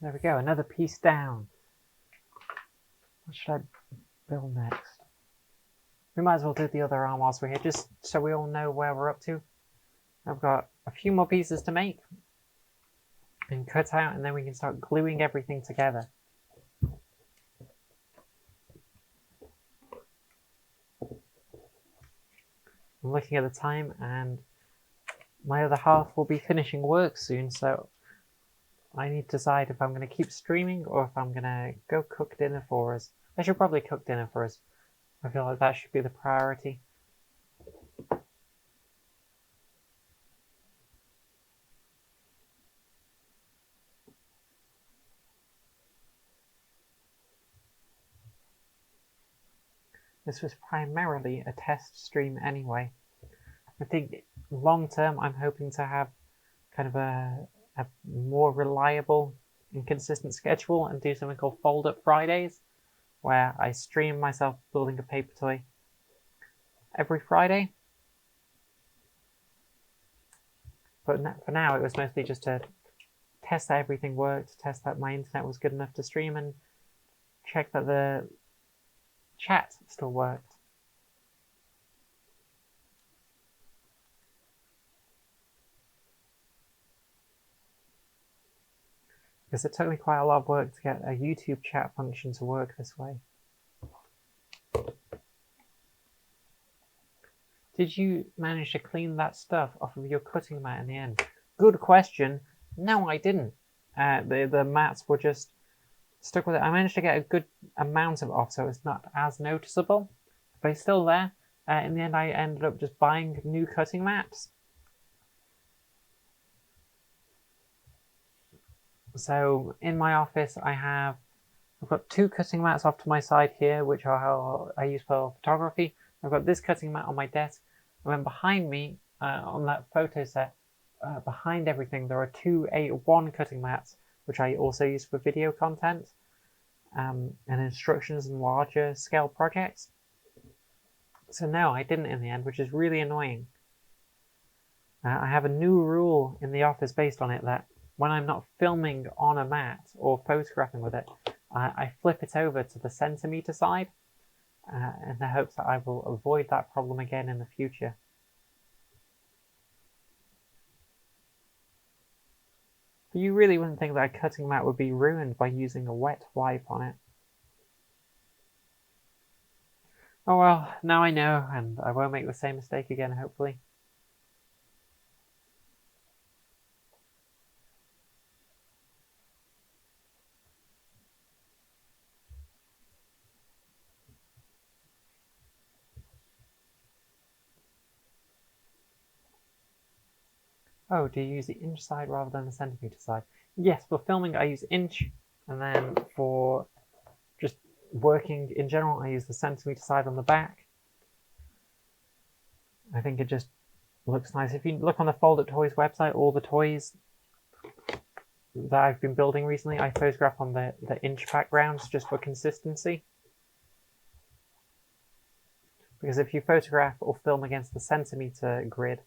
There we go, another piece down. What should I build next? We might as well do the other arm whilst we're here, just so we all know where we're up to. I've got a few more pieces to make and cut out, and then we can start gluing everything together. I'm looking at the time, and my other half will be finishing work soon, so I need to decide if I'm going to keep streaming or if I'm going to go cook dinner for us. I should probably cook dinner for us. I feel like that should be the priority. This was primarily a test stream anyway. I think long term I'm hoping to have kind of a more reliable and consistent schedule and do something called Fold Up Fridays, where I stream myself building a paper toy every Friday. But for now it was mostly just to test that everything worked, test that my internet was good enough to stream, and check that the chat still worked. Because it took me quite a lot of work to get a YouTube chat function to work this way. Did you manage to clean that stuff off of your cutting mat in the end? Good question. No, I didn't. The mats were just stuck with it. I managed to get a good amount of it off, so it's not as noticeable. But it's still there. In the end, I ended up just buying new cutting mats. So in my office, I've got two cutting mats off to my side here, which are how I use for photography. I've got this cutting mat on my desk, and then behind me, on that photo set, behind everything, there are two A1 cutting mats, which I also use for video content and instructions and larger scale projects. So no, I didn't in the end, which is really annoying. I have a new rule in the office based on it that when I'm not filming on a mat or photographing with it, I flip it over to the centimeter side in the hopes that I will avoid that problem again in the future. But you really wouldn't think that a cutting mat would be ruined by using a wet wipe on it. Oh well, now I know, and I won't make the same mistake again, hopefully. Oh, do you use the inch side rather than the centimeter side? Yes, for filming I use inch, and then for just working in general I use the centimeter side on the back. I think it just looks nice. If you look on the Fold Up Toys website, all the toys that I've been building recently, I photograph on the inch backgrounds just for consistency. Because if you photograph or film against the centimeter grid,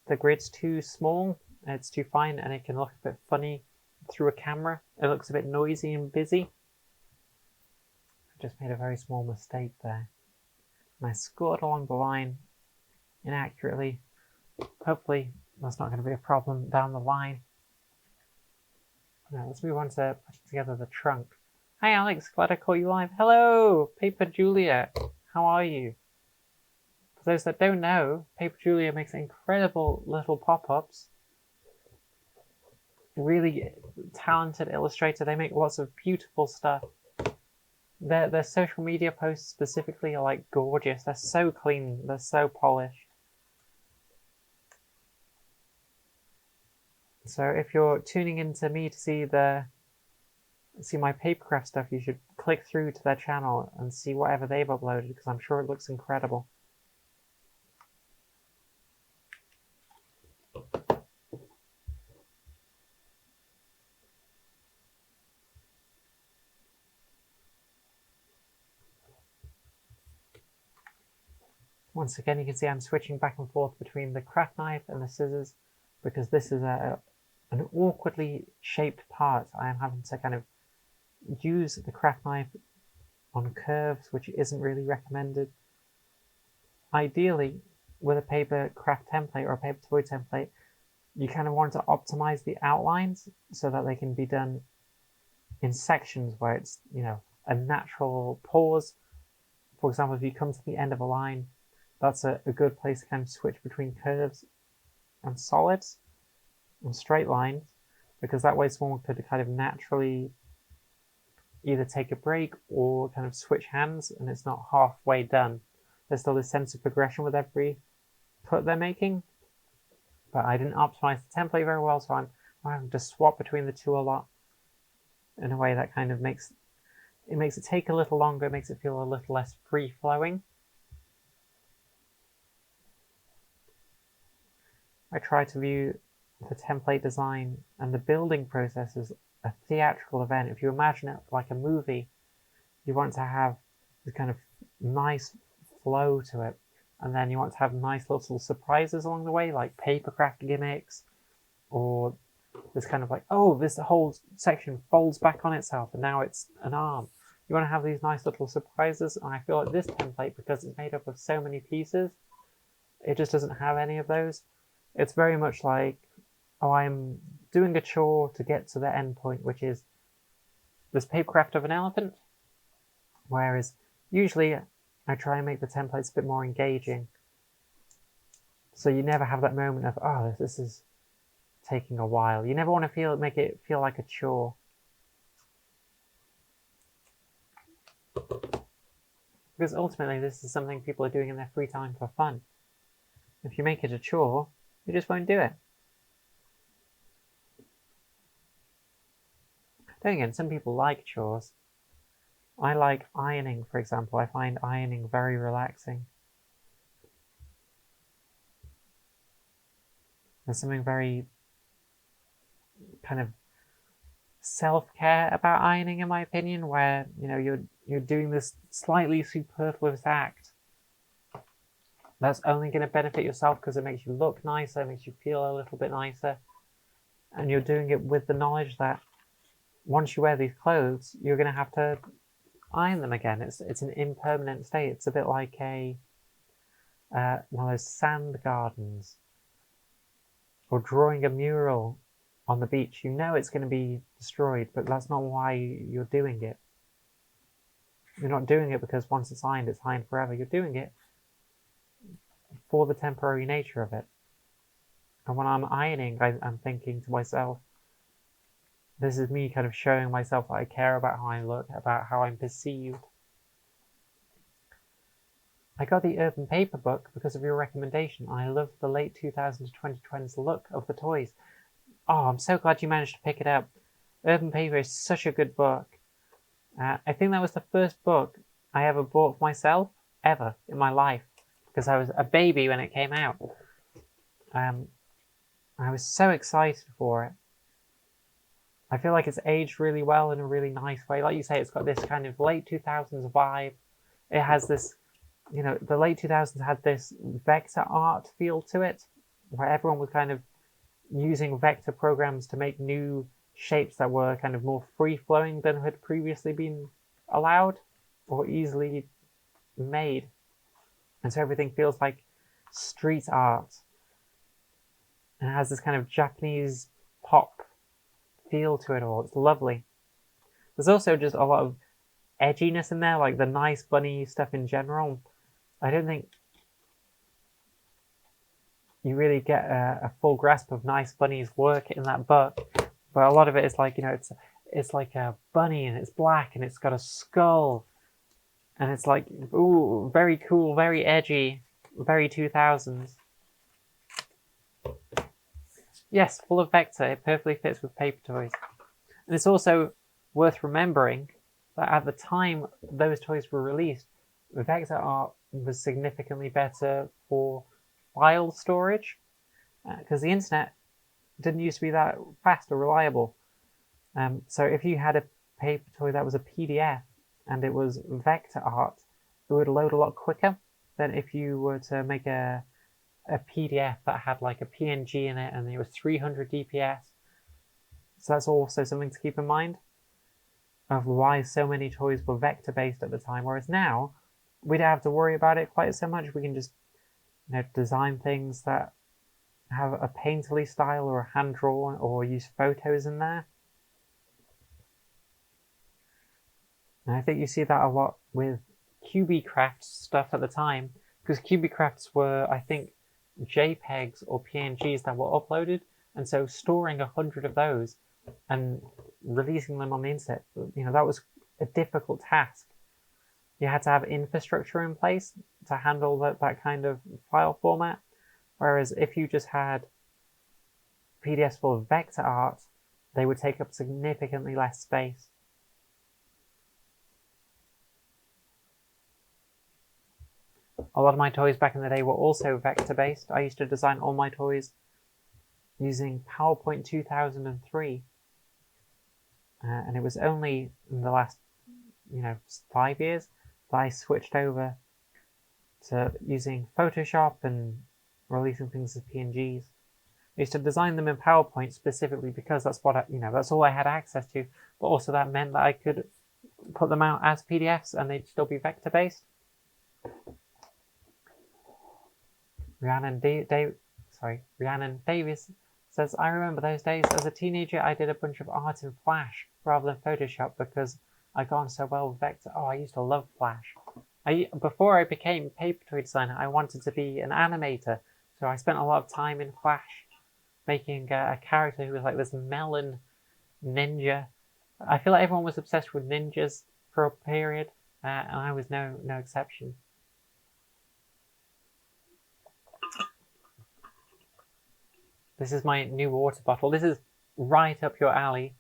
the grid's too small, It's too fine and it can look a bit funny through a camera. It looks a bit noisy and busy. I just made a very small mistake there. And I scored along the line inaccurately. Hopefully that's not going to be a problem down the line. Now let's move on to putting together the trunk. Hi Alex, glad I caught you live. Hello, Paper Julia. How are you? For those that don't know, Paper Julia makes incredible little pop-ups. Really talented illustrator. They make lots of beautiful stuff. Their social media posts specifically are like gorgeous. They're so clean. They're so polished. So if you're tuning into me to see my papercraft stuff, you should click through to their channel and see whatever they've uploaded, because I'm sure it looks incredible. Once again, you can see I'm switching back and forth between the craft knife and the scissors, because this is an awkwardly shaped part. I am having to kind of use the craft knife on curves, which isn't really recommended. Ideally, with a paper craft template or a paper toy template, you kind of want to optimize the outlines so that they can be done in sections where it's, a natural pause. For example, if you come to the end of a line, that's a good place to kind of switch between curves and solids and straight lines, because that way someone could kind of naturally either take a break or kind of switch hands and it's not halfway done. There's still this sense of progression with every cut they're making, but I didn't optimize the template very well, so I'm having to swap between the two a lot in a way that kind of makes it take a little longer, makes it feel a little less free-flowing. I try to view the template design and the building process as a theatrical event. If you imagine it like a movie, you want to have this kind of nice flow to it, and then you want to have nice little surprises along the way, like papercraft gimmicks, or this kind of like, oh, this whole section folds back on itself and now it's an arm. You want to have these nice little surprises, and I feel like this template, because it's made up of so many pieces, it just doesn't have any of those. It's very much like, oh, I'm doing a chore to get to the end point, which is this papercraft of an elephant. Whereas usually I try and make the templates a bit more engaging. So you never have that moment of, oh, this is taking a while. You never want to make it feel like a chore. Because ultimately this is something people are doing in their free time for fun. If you make it a chore, you just won't do it. Then again, some people like chores. I like ironing, for example. I find ironing very relaxing. There's something very kind of self-care about ironing, in my opinion, where you're doing this slightly superfluous act that's only going to benefit yourself because it makes you look nicer, it makes you feel a little bit nicer, and you're doing it with the knowledge that once you wear these clothes, you're going to have to iron them again. It's an impermanent state. It's a bit like one of those sand gardens, or drawing a mural on the beach. You know it's going to be destroyed, but that's not why you're doing it. You're not doing it because once it's ironed forever. You're doing it for the temporary nature of it. And when I'm ironing, I'm thinking to myself, this is me kind of showing myself that I care about how I look, about how I'm perceived. I got the Urban Paper book because of your recommendation. I love the late 2000s to 2020s look of the toys. Oh, I'm so glad you managed to pick it up. Urban Paper is such a good book. I think that was the first book I ever bought for myself, ever, in my life, because I was a baby when it came out. I was so excited for it. I feel like it's aged really well in a really nice way. Like you say, it's got this kind of late 2000s vibe. It has this, the late 2000s had this vector art feel to it, where everyone was kind of using vector programs to make new shapes that were kind of more free-flowing than had previously been allowed or easily made. And so everything feels like street art. And it has this kind of Japanese pop feel to it all. It's lovely. There's also just a lot of edginess in there, like the Nice Bunny stuff in general. I don't think you really get a full grasp of Nice Bunny's work in that book, but a lot of it is like, it's like a bunny and it's black and it's got a skull, and it's like, ooh, very cool, very edgy, very 2000s. Yes, full of vector. It perfectly fits with paper toys. And it's also worth remembering that at the time those toys were released, vector art was significantly better for file storage, because the internet didn't used to be that fast or reliable. So if you had a paper toy that was a PDF and it was vector art, it would load a lot quicker than if you were to make a PDF that had like a PNG in it and it was 300 DPS. So that's also something to keep in mind of why so many toys were vector based at the time, whereas now we don't have to worry about it quite so much. We can just design things that have a painterly style or a hand drawn or use photos in there. And I think you see that a lot with papercraft stuff at the time, because papercrafts were, I think, JPEGs or PNGs that were uploaded, and so storing 100 of those and releasing them on the internet, that was a difficult task. You had to have infrastructure in place to handle that kind of file format, whereas if you just had PDFs full of vector art, they would take up significantly less space. A lot of my toys back in the day were also vector based. I used to design all my toys using PowerPoint 2003. And it was only in the last, 5 years that I switched over to using Photoshop and releasing things as PNGs. I used to design them in PowerPoint specifically because that's what that's all I had access to. But also that meant that I could put them out as PDFs and they'd still be vector based. Rhiannon Davis says, I remember those days. As a teenager, I did a bunch of art in Flash rather than Photoshop because I got on so well with vector. Oh, I used to love Flash. Before I became a paper toy designer, I wanted to be an animator. So I spent a lot of time in Flash making a character who was like this melon ninja. I feel like everyone was obsessed with ninjas for a period, and I was no exception. This is my new water bottle. This is right up your alley.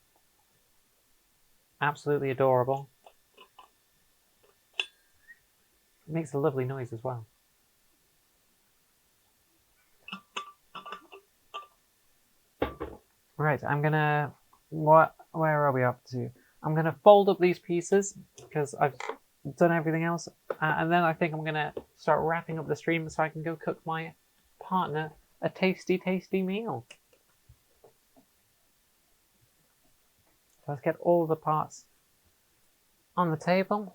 Absolutely adorable. It makes a lovely noise as well. Right, I'm gonna... Where are we up to? I'm gonna fold up these pieces because I've done everything else. And then I think I'm gonna start wrapping up the stream so I can go cook my partner a tasty, tasty meal. So let's get all the parts on the table.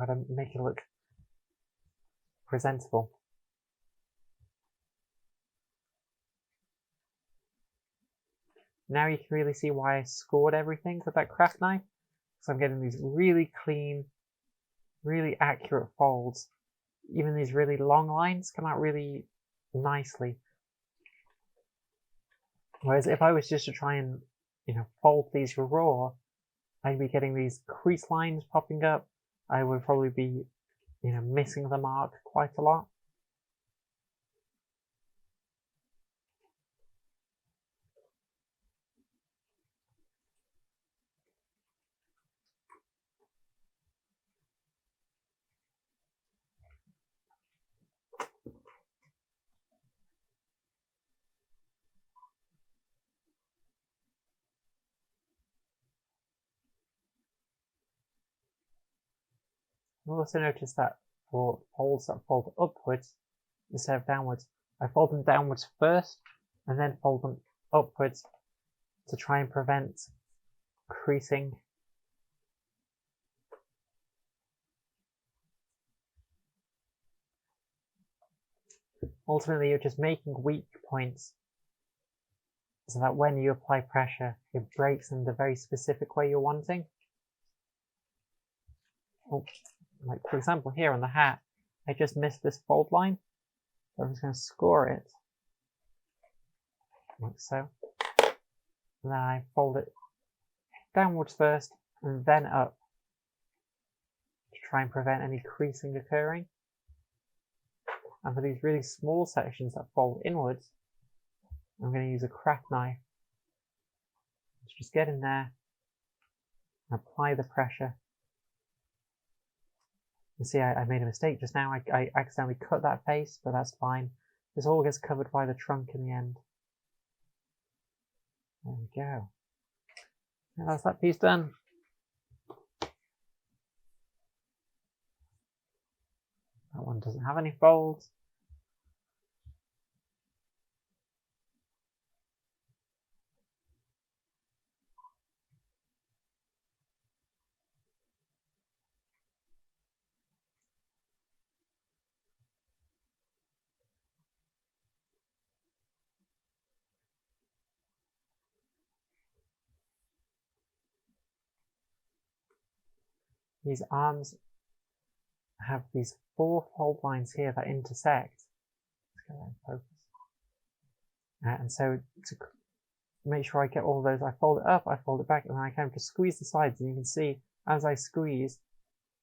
I've got to make it look presentable. Now you can really see why I scored everything with that craft knife. So I'm getting these really clean, really accurate folds. Even these really long lines come out really nicely. Whereas if I was just to try and, fold these raw, I'd be getting these crease lines popping up. I would probably be, missing the mark quite a lot. You'll also notice that for folds that fold upwards instead of downwards, I fold them downwards first and then fold them upwards to try and prevent creasing. Ultimately, you're just making weak points so that when you apply pressure, it breaks in the very specific way you're wanting. Oh, like for example here on the hat, I just missed this fold line, so I'm just going to score it like so. And then I fold it downwards first and then up to try and prevent any creasing occurring. And for these really small sections that fold inwards, I'm going to use a craft knife to just get in there and apply the pressure. You see, I made a mistake just now. I accidentally cut that face, but that's fine. This all gets covered by the trunk in the end. There we go. And that's that piece done. That one doesn't have any folds. These arms have these 4 fold lines here that intersect. Let's get that in focus. And so to make sure I get all those, I fold it up, I fold it back, and then I kind of just squeeze the sides, and you can see as I squeeze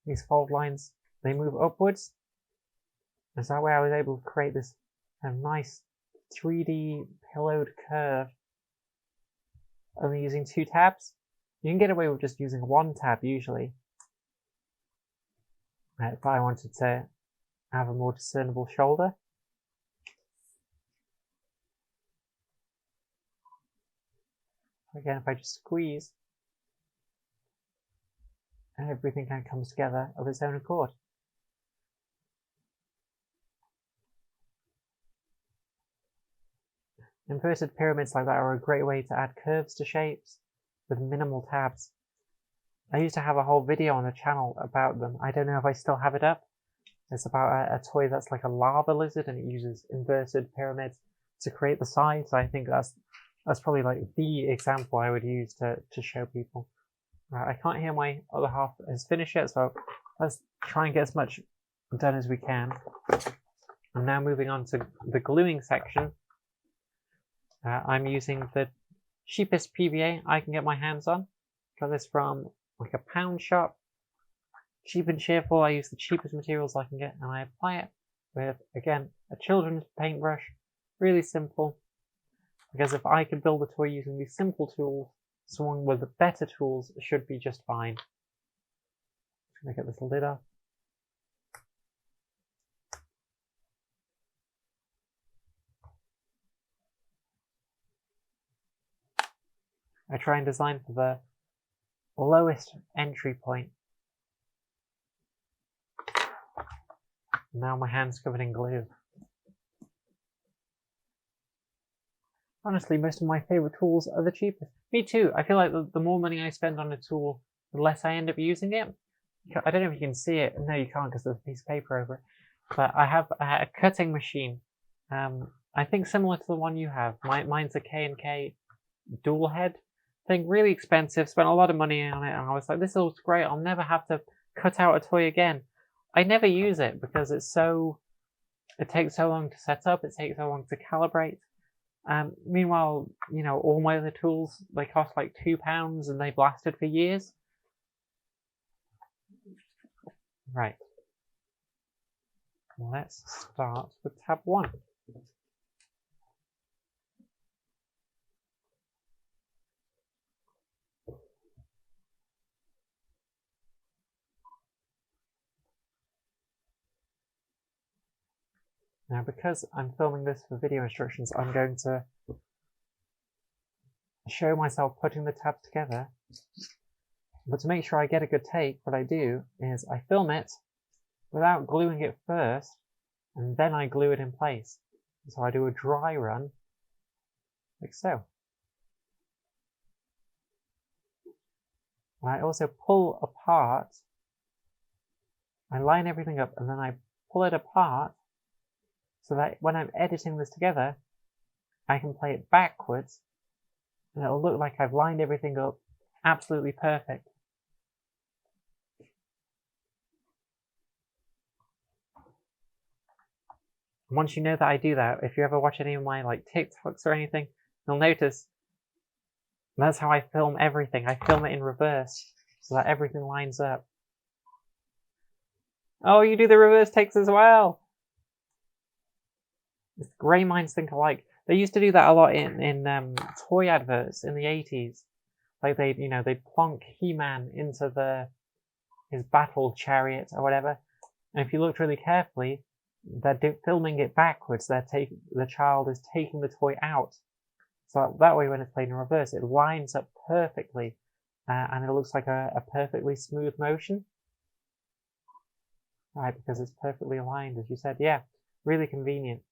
these fold lines, they move upwards. And so that way I was able to create this kind of nice 3D pillowed curve only using 2 tabs. You can get away with just using 1 tab usually. If I wanted to have a more discernible shoulder. Again, if I just squeeze, everything kind of comes together of its own accord. Inverted pyramids like that are a great way to add curves to shapes with minimal tabs. I used to have a whole video on the channel about them. I don't know if I still have it up. It's about a toy that's like a lava lizard, and it uses inverted pyramids to create the sides. I think that's probably like the example I would use to show people. Right, I can't hear my other half has finished yet, so let's try and get as much done as we can. I'm now moving on to the gluing section. I'm using the cheapest PVA I can get my hands on. Got this from like a pound shop. Cheap and cheerful. I use the cheapest materials I can get, and I apply it with, again, a children's paintbrush. Really simple. Because if I could build a toy using these simple tools, someone with the better tools should be just fine. I'm going to get this lid off. I try and design for the lowest entry point. Now my hand's covered in glue. Honestly, most of my favourite tools are the cheapest. Me too. I feel like the more money I spend on a tool, the less I end up using it. I don't know if you can see it. No, you can't because there's a piece of paper over it. But I have a cutting machine. I think similar to the one you have. Mine's a K&K dual head thing. Really expensive. Spent a lot of money on it. And I was like, this looks great. I'll never have to cut out a toy again. I never use it because it takes so long to set up. It takes so long to calibrate. Meanwhile, you know, all my other tools, they cost like £2 and they've lasted for years. Right. Let's start with tab 1. Now, because I'm filming this for video instructions, I'm going to show myself putting the tabs together. But to make sure I get a good take, what I do is I film it, without gluing it first, and then I glue it in place. So I do a dry run, like so. And I also pull apart, I line everything up, and then I pull it apart so that when I'm editing this together, I can play it backwards, and it'll look like I've lined everything up absolutely perfect. Once you know that I do that, if you ever watch any of my TikToks or anything, you'll notice that's how I film everything. I film it in reverse so that everything lines up. Oh, you do the reverse takes as well! Grey minds think alike. They used to do that a lot in toy adverts in the 80s. Like they'd plonk He-Man into his battle chariot or whatever. And if you looked really carefully, they're filming it backwards. The child is taking the toy out. So that way when it's played in reverse, it lines up perfectly. And it looks like a perfectly smooth motion. Right, because it's perfectly aligned, as you said. Yeah, really convenient.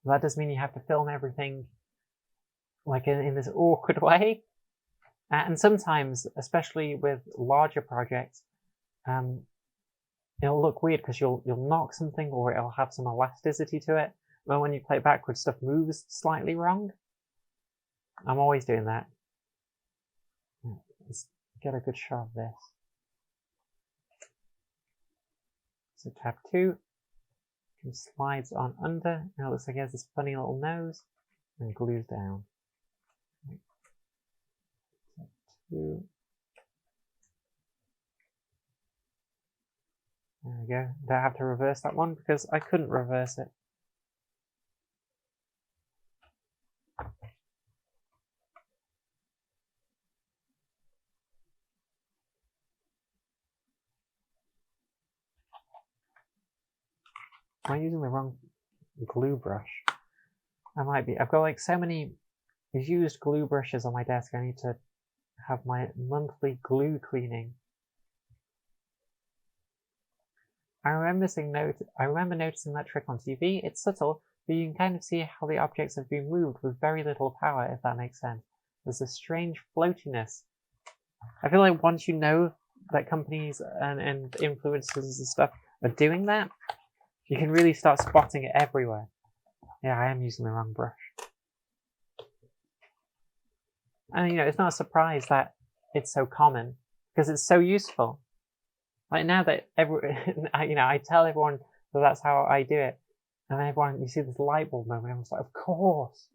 That does mean you have to film everything like in this awkward way. And sometimes, especially with larger projects, it'll look weird because you'll knock something or it'll have some elasticity to it. But when you play it backwards, stuff moves slightly wrong. I'm always doing that. Let's get a good shot of this. So tab 2, it slides on under, and it looks like it has this funny little nose, and glues down. Tab 2. There we go. Don't have to reverse that one because I couldn't reverse it. Am I using the wrong glue brush? I might be. I've got like so many used glue brushes on my desk. I need to have my monthly glue cleaning. I remember noticing that trick on TV. It's subtle, but you can kind of see how the objects have been moved with very little power, if that makes sense. There's a strange floatiness. I feel like once you know that companies and influencers and stuff are doing that, you can really start spotting it everywhere. Yeah, I am using the wrong brush. And it's not a surprise that it's so common because it's so useful. Like now that I tell everyone that that's how I do it, and then you see this light bulb moment, everyone's like, of course,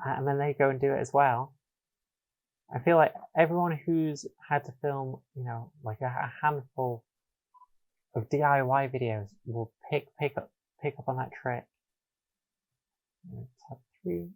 and then they go and do it as well. I feel like everyone who's had to film, like a handful of DIY videos will pick up on that trick. Tab 3.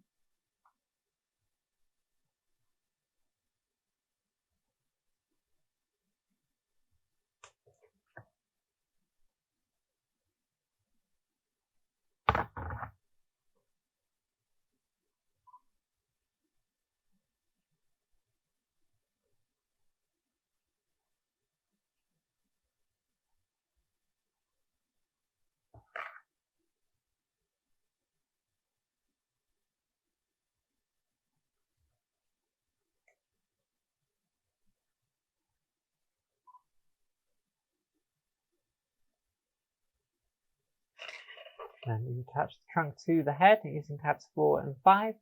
Then you attach the trunk to the head using tabs 4 and 5.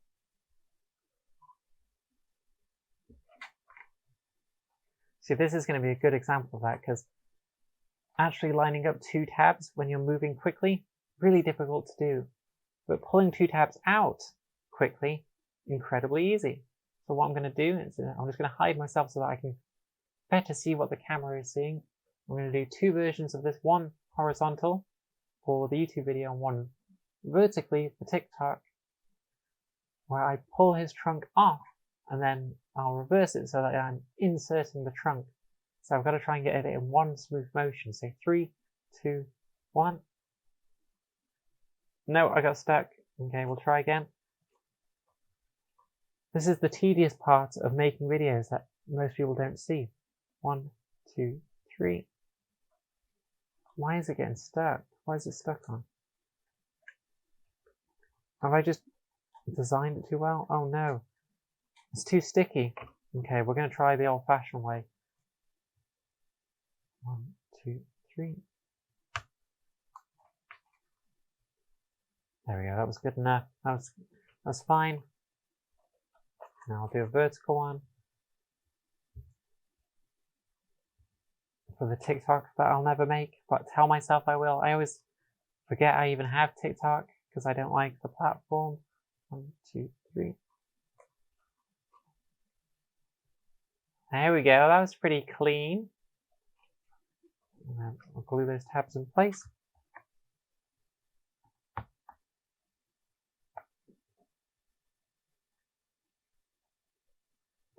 See, this is going to be a good example of that because actually lining up 2 tabs when you're moving quickly, really difficult to do. But pulling 2 tabs out quickly, incredibly easy. So what I'm going to do is I'm just going to hide myself so that I can better see what the camera is seeing. I'm going to do 2 versions of this, one horizontal for the YouTube video and one vertically for TikTok, where I pull his trunk off and then I'll reverse it so that I'm inserting the trunk. So I've got to try and get it in one smooth motion. So 3, 2, 1. No, I got stuck. Okay, we'll try again. This is the tedious part of making videos that most people don't see. 1, 2, 3. Why is it getting stuck? Why is it stuck on? Have I just designed it too well? Oh no. It's too sticky. Okay, we're going to try the old-fashioned way. 1, 2, 3. There we go, that was good enough. That's fine. Now I'll do a vertical one. For the TikTok that I'll never make, but tell myself I will. I always forget I even have TikTok because I don't like the platform. 1, 2, 3. There we go, that was pretty clean. And then I'll glue those tabs in place.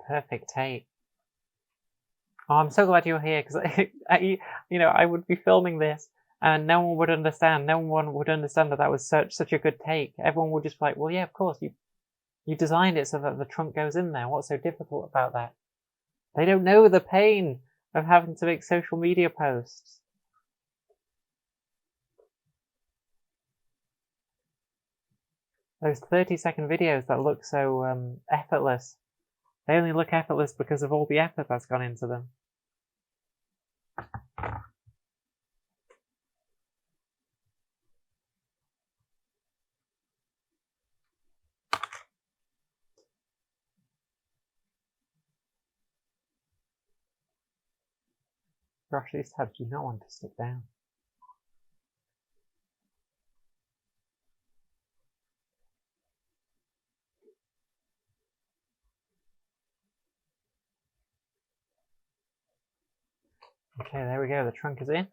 Perfect tape. Oh, I'm so glad you're here because I would be filming this and no one would understand. No one would understand that was such a good take. Everyone would just be like, well, yeah, of course, you designed it so that the trunk goes in there. What's so difficult about that? They don't know the pain of having to make social media posts. Those 30-second videos that look so effortless, they only look effortless because of all the effort that's gone into them. Gosh, these tabs do not want to stick down. Okay, there we go, the trunk is in.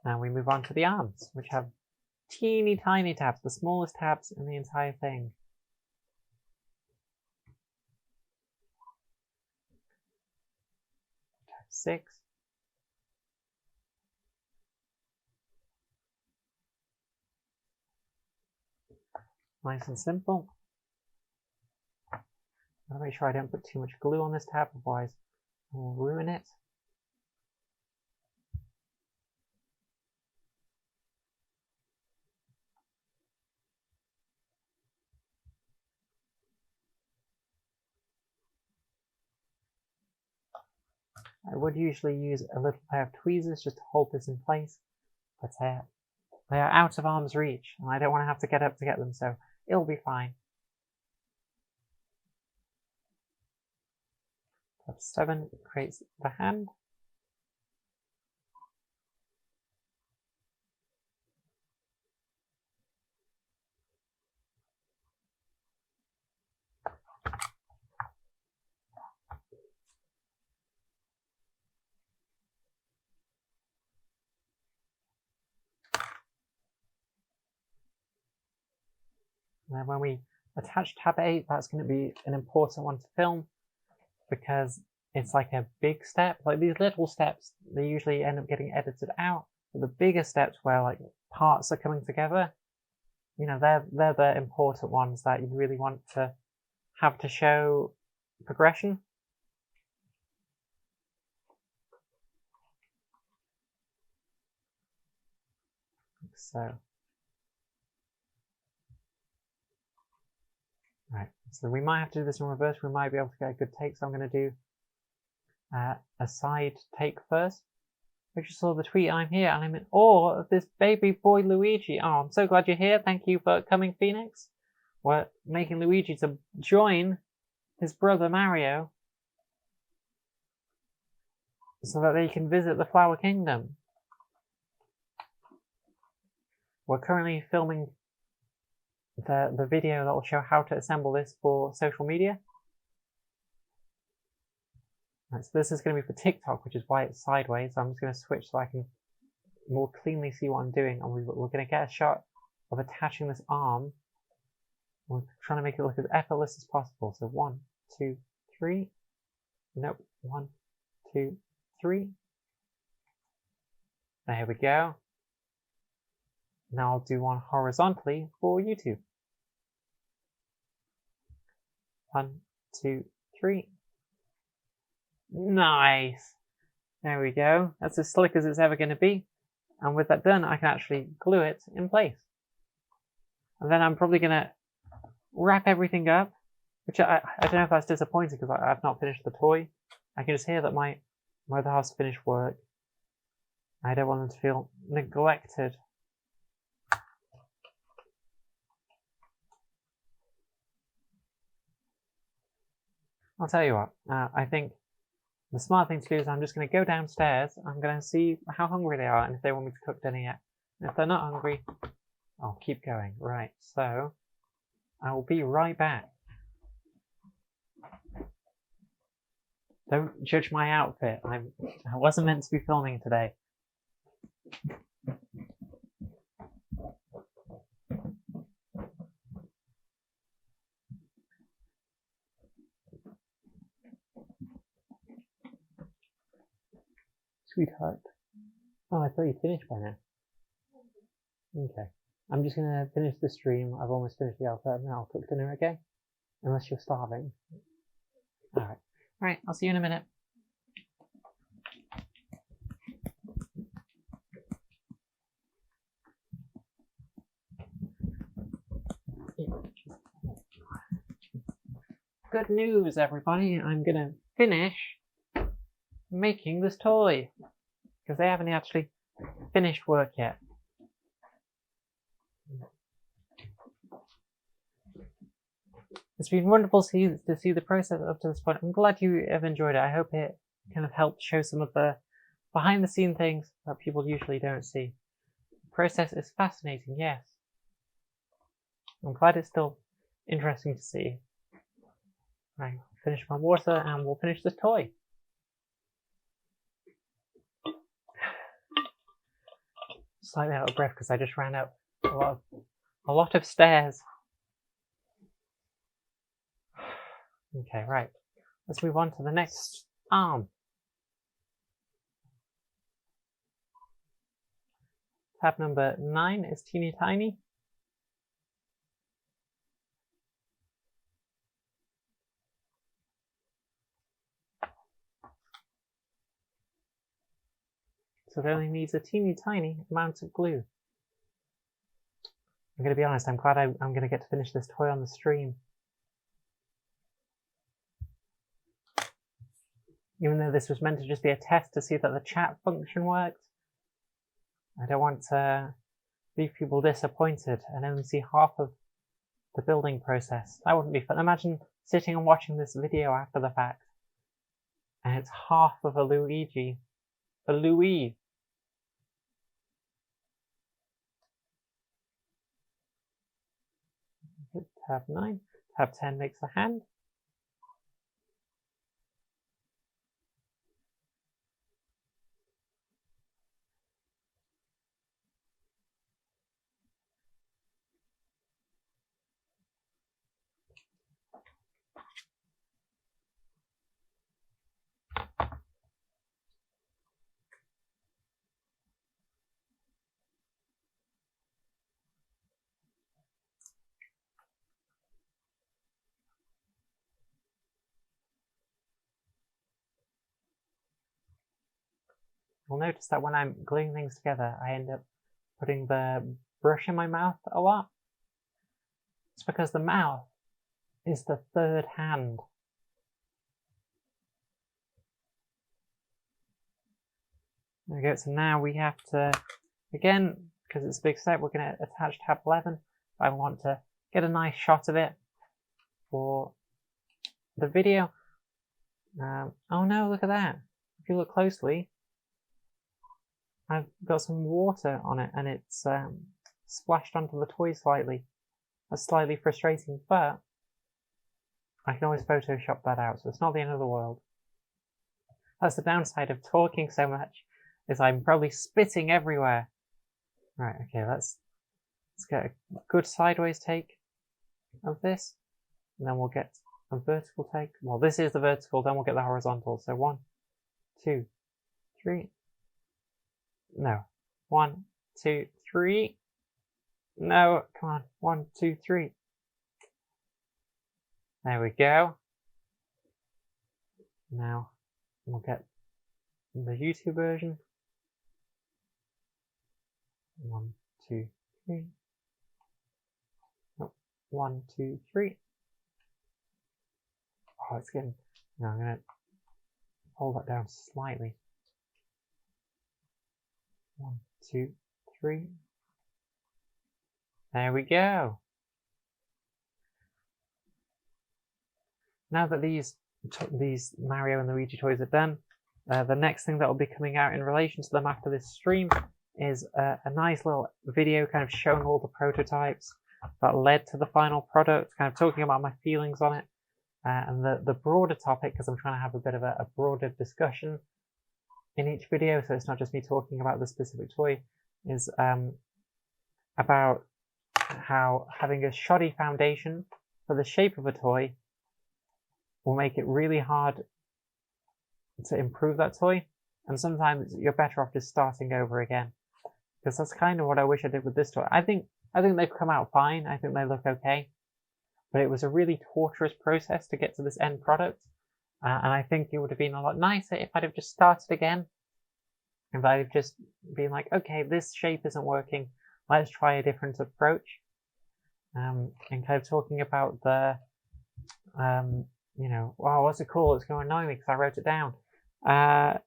Now we move on to the arms, which have teeny tiny tabs, the smallest tabs in the entire thing. Tab 6. Nice and simple. I want to make sure I don't put too much glue on this tab, otherwise I will ruin it. I would usually use a little pair of tweezers just to hold this in place, but they are out of arm's reach, and I don't want to have to get up to get them, so it'll be fine. Tab 7 creates the hand. And then when we attach tab 8, that's going to be an important one to film because it's like a big step. Like these little steps, they usually end up getting edited out. But the bigger steps where like parts are coming together, they're the important ones that you really want to have to show progression. Like so. Right, so we might have to do this in reverse. We might be able to get a good take, so I'm going to do a side take first. I just saw the tweet, I'm here, and I'm in awe of this baby boy Luigi. Oh, I'm so glad you're here. Thank you for coming, Phoenix. We're making Luigi to join his brother Mario so that they can visit the Flower Kingdom. We're currently filming the video that will show how to assemble this for social media. Right, so this is going to be for TikTok, which is why it's sideways. So I'm just going to switch so I can more cleanly see what I'm doing. And we're going to get a shot of attaching this arm. We're trying to make it look as effortless as possible. So 1, 2, 3. Nope. 1, 2, 3. There we go. Now I'll do one horizontally for YouTube. 1, 2, 3. Nice! There we go. That's as slick as it's ever going to be. And with that done, I can actually glue it in place. And then I'm probably going to wrap everything up, which I don't know if that's disappointing because I've not finished the toy. I can just hear that my other half's finished work. I don't want them to feel neglected. I'll tell you what, I think the smart thing to do is I'm just going to go downstairs, I'm going to see how hungry they are and if they want me to cook dinner yet. And if they're not hungry, I'll keep going. Right, so I will be right back. Don't judge my outfit, I wasn't meant to be filming today. Sweetheart. Oh, I thought you'd finished by now. Okay. I'm just gonna finish the stream. I've almost finished the outfit and I'll cook dinner, okay? Unless you're starving. Alright. Alright, I'll see you in a minute. Good news, everybody. I'm gonna finish making this toy. Because they haven't actually finished work yet. It's been wonderful to see the process up to this point. I'm glad you have enjoyed it. I hope it kind of helped show some of the behind the scene things that people usually don't see. The process is fascinating, yes. I'm glad it's still interesting to see. Right, I'll finish my water and we'll finish the toy. Slightly out of breath because I just ran up a lot of stairs. Okay, right. Let's move on to the next arm. Tab number 9 is teeny tiny. So it only needs a teeny tiny amount of glue. I'm going to be honest, I'm glad I'm going to get to finish this toy on the stream. Even though this was meant to just be a test to see that the chat function worked, I don't want to leave people disappointed and only see half of the building process. That wouldn't be fun. Imagine sitting and watching this video after the fact, and it's half of a Luigi. A Louis. Tab 9. Tab 10 makes a hand. You'll notice that when I'm gluing things together, I end up putting the brush in my mouth a lot. It's because the mouth is the third hand. There we go, so now we have to, again, because it's a big set, we're going to attach tab 11. I want to get a nice shot of it for the video. Oh no, look at that. If you look closely, I've got some water on it and it's splashed onto the toy slightly. That's slightly frustrating, but I can always Photoshop that out, so it's not the end of the world. That's the downside of talking so much, is I'm probably spitting everywhere. Right, okay, let's get a good sideways take of this, and then we'll get a vertical take. Well, this is the vertical, then we'll get the horizontal. So 1, 2, 3. No. 1, 2, 3. No, come on. 1, 2, 3. There we go. Now we'll get the YouTube version. 1, 2, 3. Oh, 1, 2, 3. Oh, it's getting. No, I'm gonna hold that down slightly. 1, 2, 3. There we go. Now that these Mario and Luigi toys are done, the next thing that will be coming out in relation to them after this stream is a nice little video kind of showing all the prototypes that led to the final product, kind of talking about my feelings on it, and the broader topic, because I'm trying to have a bit of a broader discussion in each video, so it's not just me talking about the specific toy, is about how having a shoddy foundation for the shape of a toy will make it really hard to improve that toy, and sometimes you're better off just starting over again, because that's kind of what I wish I did with this toy. I think they've come out fine. I think they look okay, but it was a really torturous process to get to this end product, and I think it would have been a lot nicer if I'd have just started again, if I'd have just been like, okay, this shape isn't working, let's try a different approach, and kind of talking about the you know, wow, what's it called? It's going to annoy me because I wrote it down.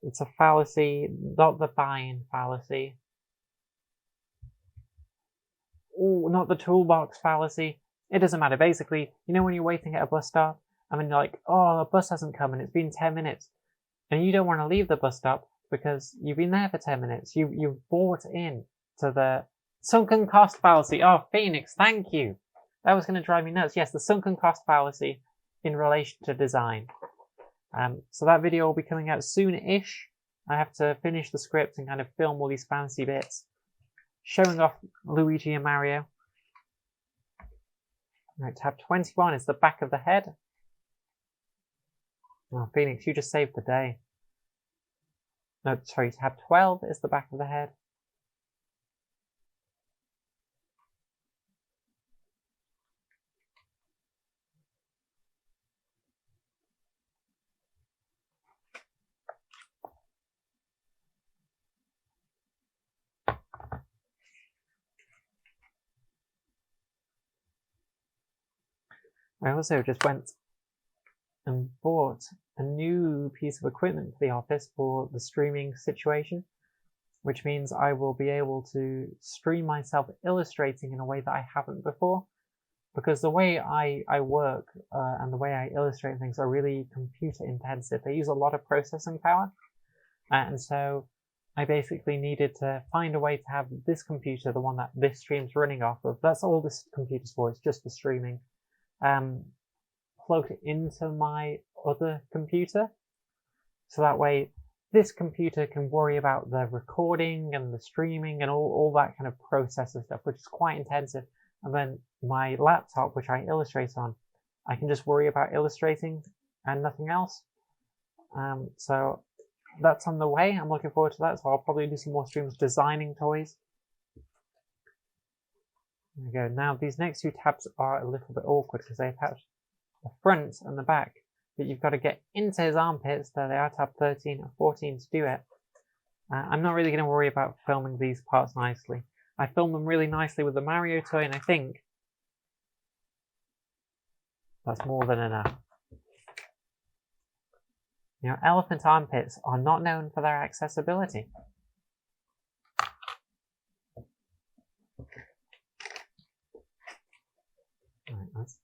It's a fallacy, not the buy-in fallacy. Oh, not the toolbox fallacy. It doesn't matter. Basically, you know when you're waiting at a bus stop, and then you're like, oh, the bus hasn't come and it's been 10 minutes. And you don't want to leave the bus stop because you've been there for 10 minutes. You've bought in to the sunken cost fallacy. Oh, Phoenix, thank you. That was going to drive me nuts. Yes, the sunken cost fallacy in relation to design. So that video will be coming out soon-ish. I have to finish the script and kind of film all these fancy bits, showing off Luigi and Mario. Right, tab 21 is the back of the head. Oh, Phoenix, you just saved the day. No, sorry, tab 12 is the back of the head. I also just went and bought a new piece of equipment for the office for the streaming situation, which means I will be able to stream myself illustrating in a way that I haven't before, because the way I work and the way I illustrate things are really computer intensive. They use a lot of processing power, and so I basically needed to find a way to have this computer, the one that this stream's running off of, that's all this computer's for, it's just for streaming, plug it into my other computer, so that way this computer can worry about the recording and the streaming and all that kind of processor stuff, which is quite intensive, and then my laptop, which I illustrate on, I can just worry about illustrating and nothing else. So that's on the way. I'm looking forward to that, so I'll probably do some more streams designing toys. There we go. Now these next two tabs are a little bit awkward because they attach the front and the back, but you've got to get into his armpits. There they are, tab 13 and 14 to do it. I'm not really going to worry about filming these parts nicely. I filmed them really nicely with the Mario toy, and I think that's more than enough. You know, elephant armpits are not known for their accessibility. Right, let's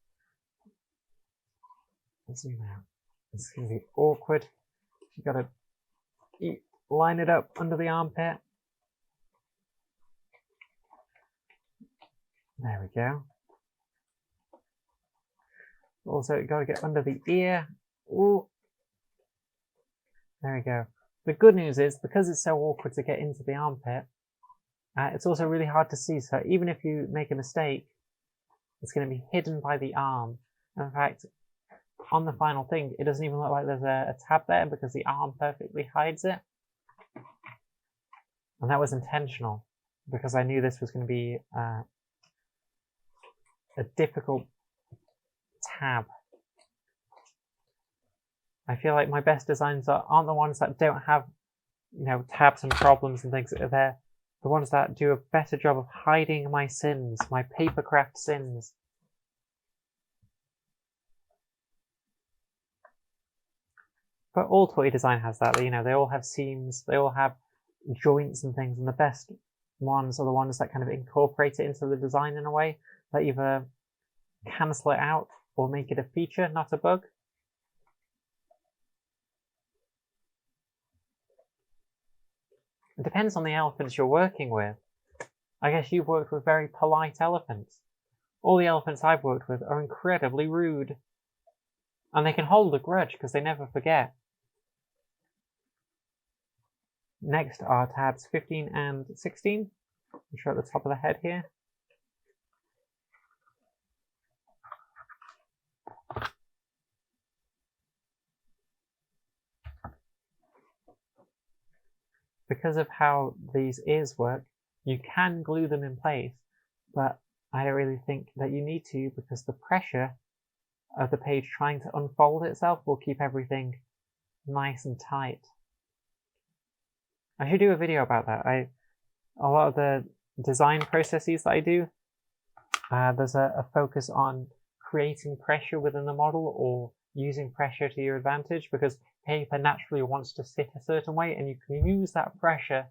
zoom out. It's going to be awkward. You've got to line it up under the armpit. There we go. Also, you've got to get under the ear. Ooh. There we go. The good news is, because it's so awkward to get into the armpit, it's also really hard to see. So even if you make a mistake, it's going to be hidden by the arm. And in fact, on the final thing, it doesn't even look like there's a tab there because the arm perfectly hides it. And that was intentional, because I knew this was going to be a difficult tab. I feel like my best designs aren't the ones that don't have, tabs and problems and things. They're the ones that do a better job of hiding my sins, my papercraft sins. But all toy design has that. They all have seams, they all have joints and things, and the best ones are the ones that kind of incorporate it into the design in a way that either cancel it out or make it a feature, not a bug. It depends on the elephants you're working with. I guess you've worked with very polite elephants. All the elephants I've worked with are incredibly rude. And they can hold a grudge because they never forget. Next are tabs 15 and 16, which are at the top of the head here. Because of how these ears work, you can glue them in place, but I don't really think that you need to, because the pressure of the page trying to unfold itself will keep everything nice and tight. I should do a video about that. A lot of the design processes that I do, there's a focus on creating pressure within the model or using pressure to your advantage, because paper naturally wants to sit a certain way, and you can use that pressure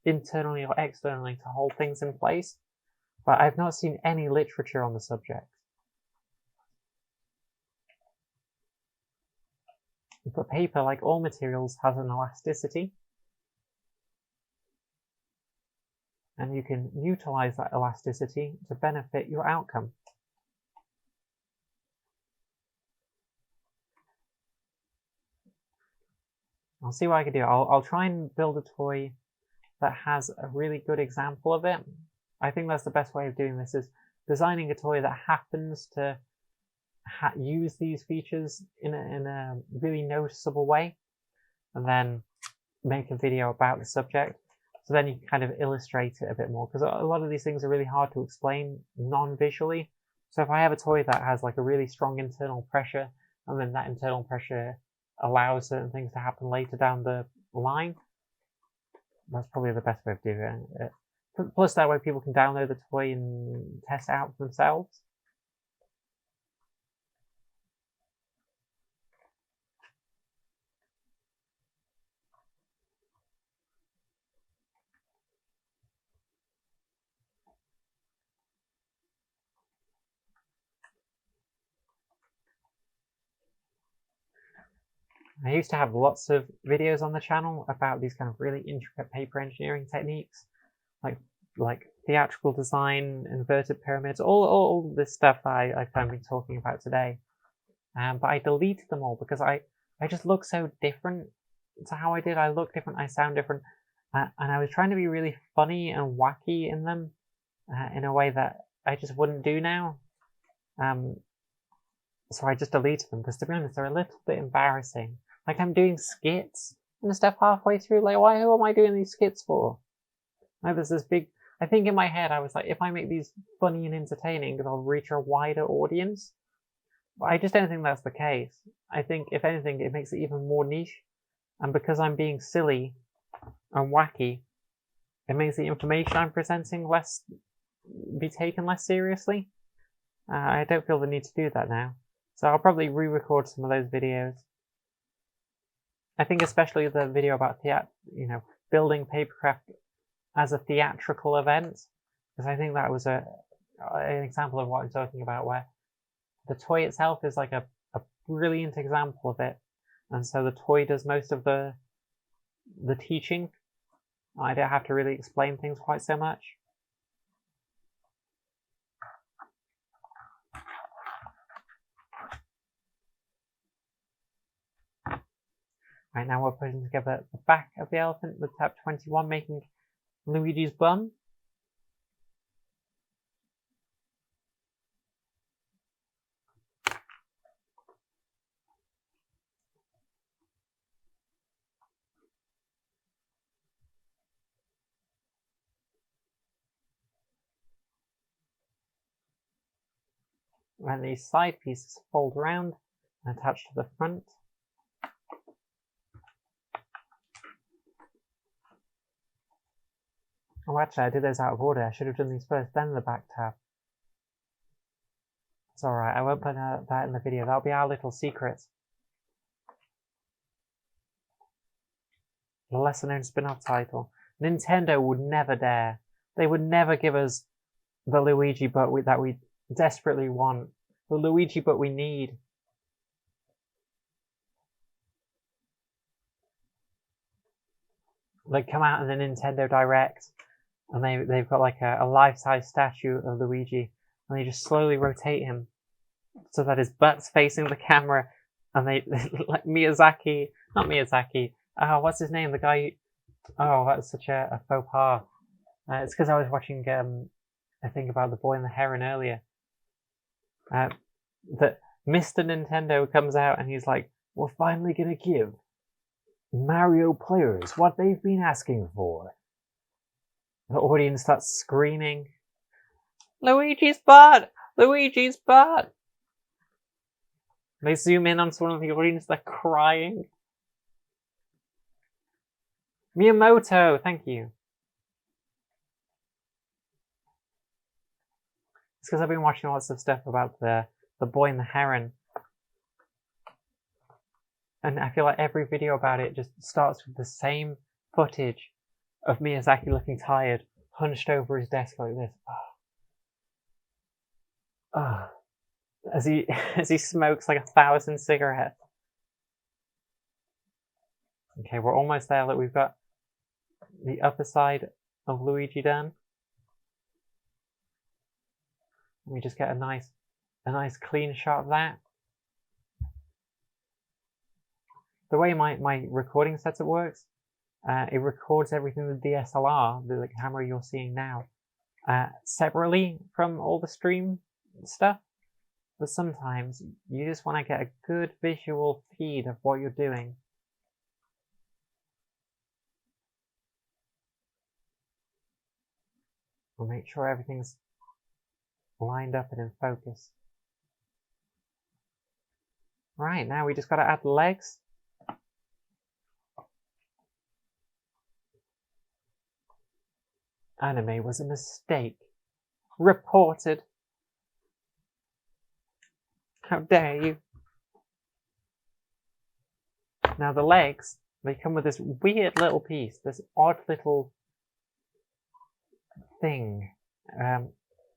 internally or externally to hold things in place. But I've not seen any literature on the subject. But paper, like all materials, has an elasticity, and you can utilize that elasticity to benefit your outcome. I'll see what I can do. I'll try and build a toy that has a really good example of it. I think that's the best way of doing this, is designing a toy that happens to use these features in a really noticeable way, and then make a video about the subject. So then you can kind of illustrate it a bit more, because a lot of these things are really hard to explain non-visually. So if I have a toy that has like a really strong internal pressure, and then that internal pressure allows certain things to happen later down the line, that's probably the best way of doing it. Plus that way people can download the toy and test it out for themselves. I used to have lots of videos on the channel about these kind of really intricate paper engineering techniques, like theatrical design, inverted pyramids, all this stuff that I've kind of been talking about today. But I deleted them all because I just look so different to how I did. I look different, I sound different, and I was trying to be really funny and wacky in them in a way that I just wouldn't do now. So I just deleted them because, to be honest, they're a little bit embarrassing. Like, I'm doing skits and stuff halfway through. Like, who am I doing these skits for? Like, there's this big... I think in my head I was like, if I make these funny and entertaining, they'll reach a wider audience. But I just don't think that's the case. I think, if anything, it makes it even more niche. And because I'm being silly and wacky, it makes the information I'm presenting be taken less seriously. I don't feel the need to do that now. So I'll probably re-record some of those videos. I think especially the video about building papercraft as a theatrical event, because I think that was an example of what I'm talking about, where the toy itself is like a brilliant example of it, and so the toy does most of the teaching. I don't have to really explain things quite so much. Right, now we're putting together the back of the elephant with tab 21, making Luigi's bum. And these side pieces fold around and attach to the front. Oh, actually, I did those out of order. I should have done these first, then the back tab. It's alright, I won't put that in the video. That'll be our little secret. The lesser known spin-off title. Nintendo would never dare. They would never give us the Luigi that we desperately want. The Luigi but we need. They come out in the Nintendo Direct and they've got like a life-size statue of Luigi and they just slowly rotate him so that his butt's facing the camera and they like Miyazaki, not Miyazaki, what's his name? The guy, oh, that's such a faux pas. It's because I was watching a thing about the boy and the heron earlier. That Mr. Nintendo comes out and he's like, we're finally gonna give Mario players what they've been asking for. The audience starts screaming, Luigi's butt! Luigi's butt! They zoom in on someone in the audience, they're crying. Miyamoto, thank you. It's because I've been watching lots of stuff about the boy and the heron. And I feel like every video about it just starts with the same footage of Miyazaki looking tired, hunched over his desk like this. As he smokes like 1,000 cigarettes. Okay, we're almost there. Look, we've got the upper side of Luigi done. We just get a nice clean shot of that. The way my recording setup works, it records everything with DSLR, the camera you're seeing now, separately from all the stream stuff. But sometimes you just want to get a good visual feed of what you're doing. We'll make sure everything's lined up and in focus. Right, now we just got to add legs. Anime was a mistake. Reported. How dare you? Now the legs, they come with this weird little piece, this odd little thing.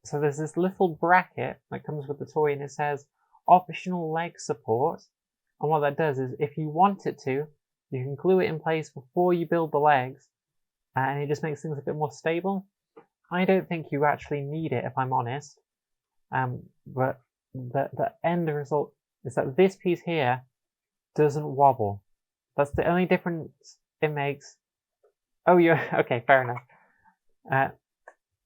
So there's this little bracket that comes with the toy and it says optional leg support. And what that does is if you want it to, you can glue it in place before you build the legs and it just makes things a bit more stable. I don't think you actually need it if I'm honest. But the end result is that this piece here doesn't wobble. That's the only difference it makes. Oh, you're okay. Fair enough.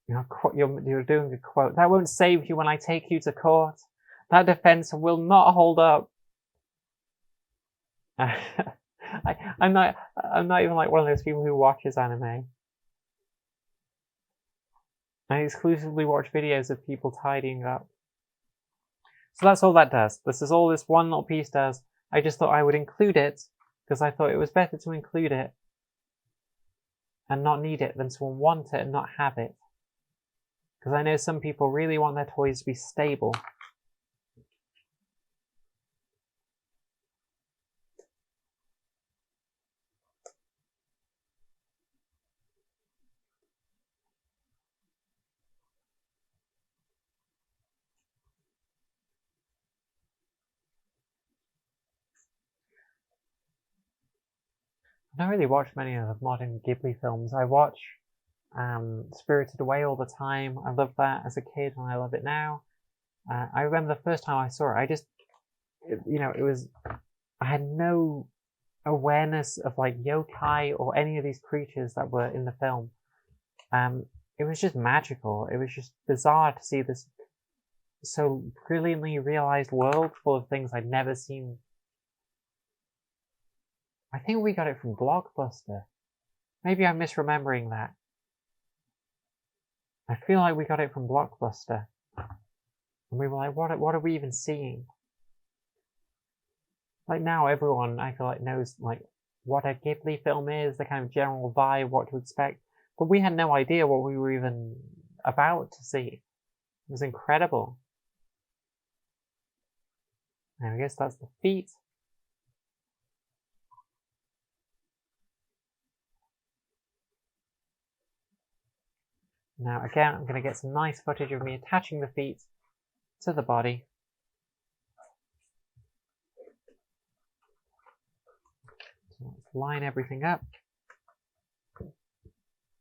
You're doing a quote. That won't save you when I take you to court. That defense will not hold up. I'm not even like one of those people who watches anime. I exclusively watch videos of people tidying up. So that's all that does. This is all this one little piece does. I just thought I would include it because I thought it was better to include it and not need it than to want it and not have it. Because I know some people really want their toys to be stable. I don't really watch many of the modern Ghibli films. I watch Spirited Away all the time. I loved that as a kid and I love it now. I remember the first time I saw it, I had no awareness of like yokai or any of these creatures that were in the film. It was just magical. It was just bizarre to see this so brilliantly realized world full of things I'd never seen. I think we got it from Blockbuster. Maybe I'm misremembering that. I feel like we got it from Blockbuster. And we were like, what are we even seeing? Like now everyone, I feel like, knows like what a Ghibli film is, the kind of general vibe, what to expect. But we had no idea what we were even about to see. It was incredible. And I guess that's the feet. Now again, I'm going to get some nice footage of me attaching the feet to the body. So let's line everything up.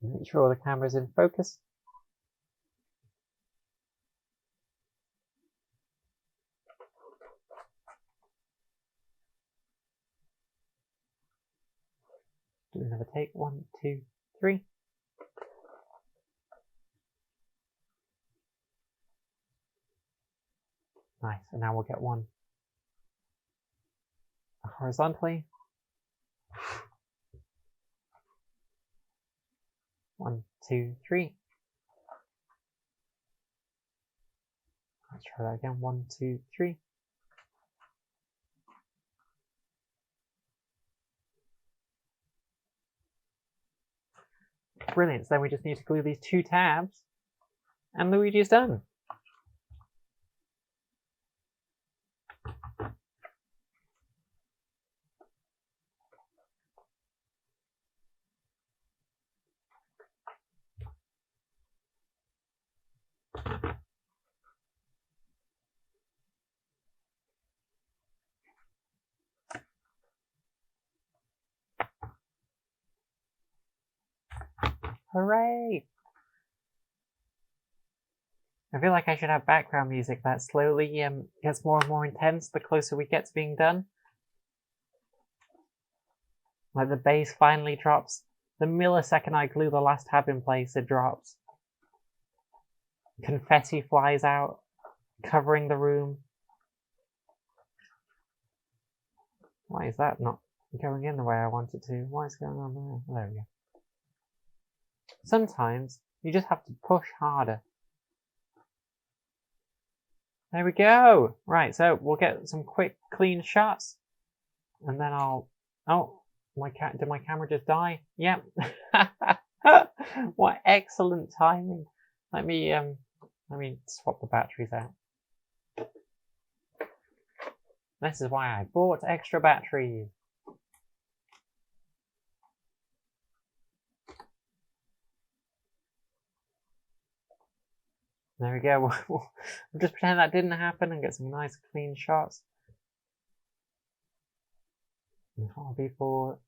Make sure the camera's in focus. Do another take. 1, 2, 3. Nice. And now we'll get one horizontally. 1, 2, 3. Let's try that again. 1, 2, 3. Brilliant. So then we just need to glue these 2 tabs, and Luigi is done. Hooray! I feel like I should have background music that slowly gets more and more intense the closer we get to being done. Like the bass finally drops. The millisecond I glue the last tab in place, it drops. Confetti flies out, covering the room. Why is that not going in the way I want it to? What is going on there? There we go. Sometimes you just have to push harder. There we go! Right, so we'll get some quick, clean shots. And then I'll... Oh, did my camera just die? Yep. What excellent timing. Let me swap the batteries out. This is why I bought extra batteries. There we go. We'll just pretend that didn't happen and get some nice clean shots. And that'll be for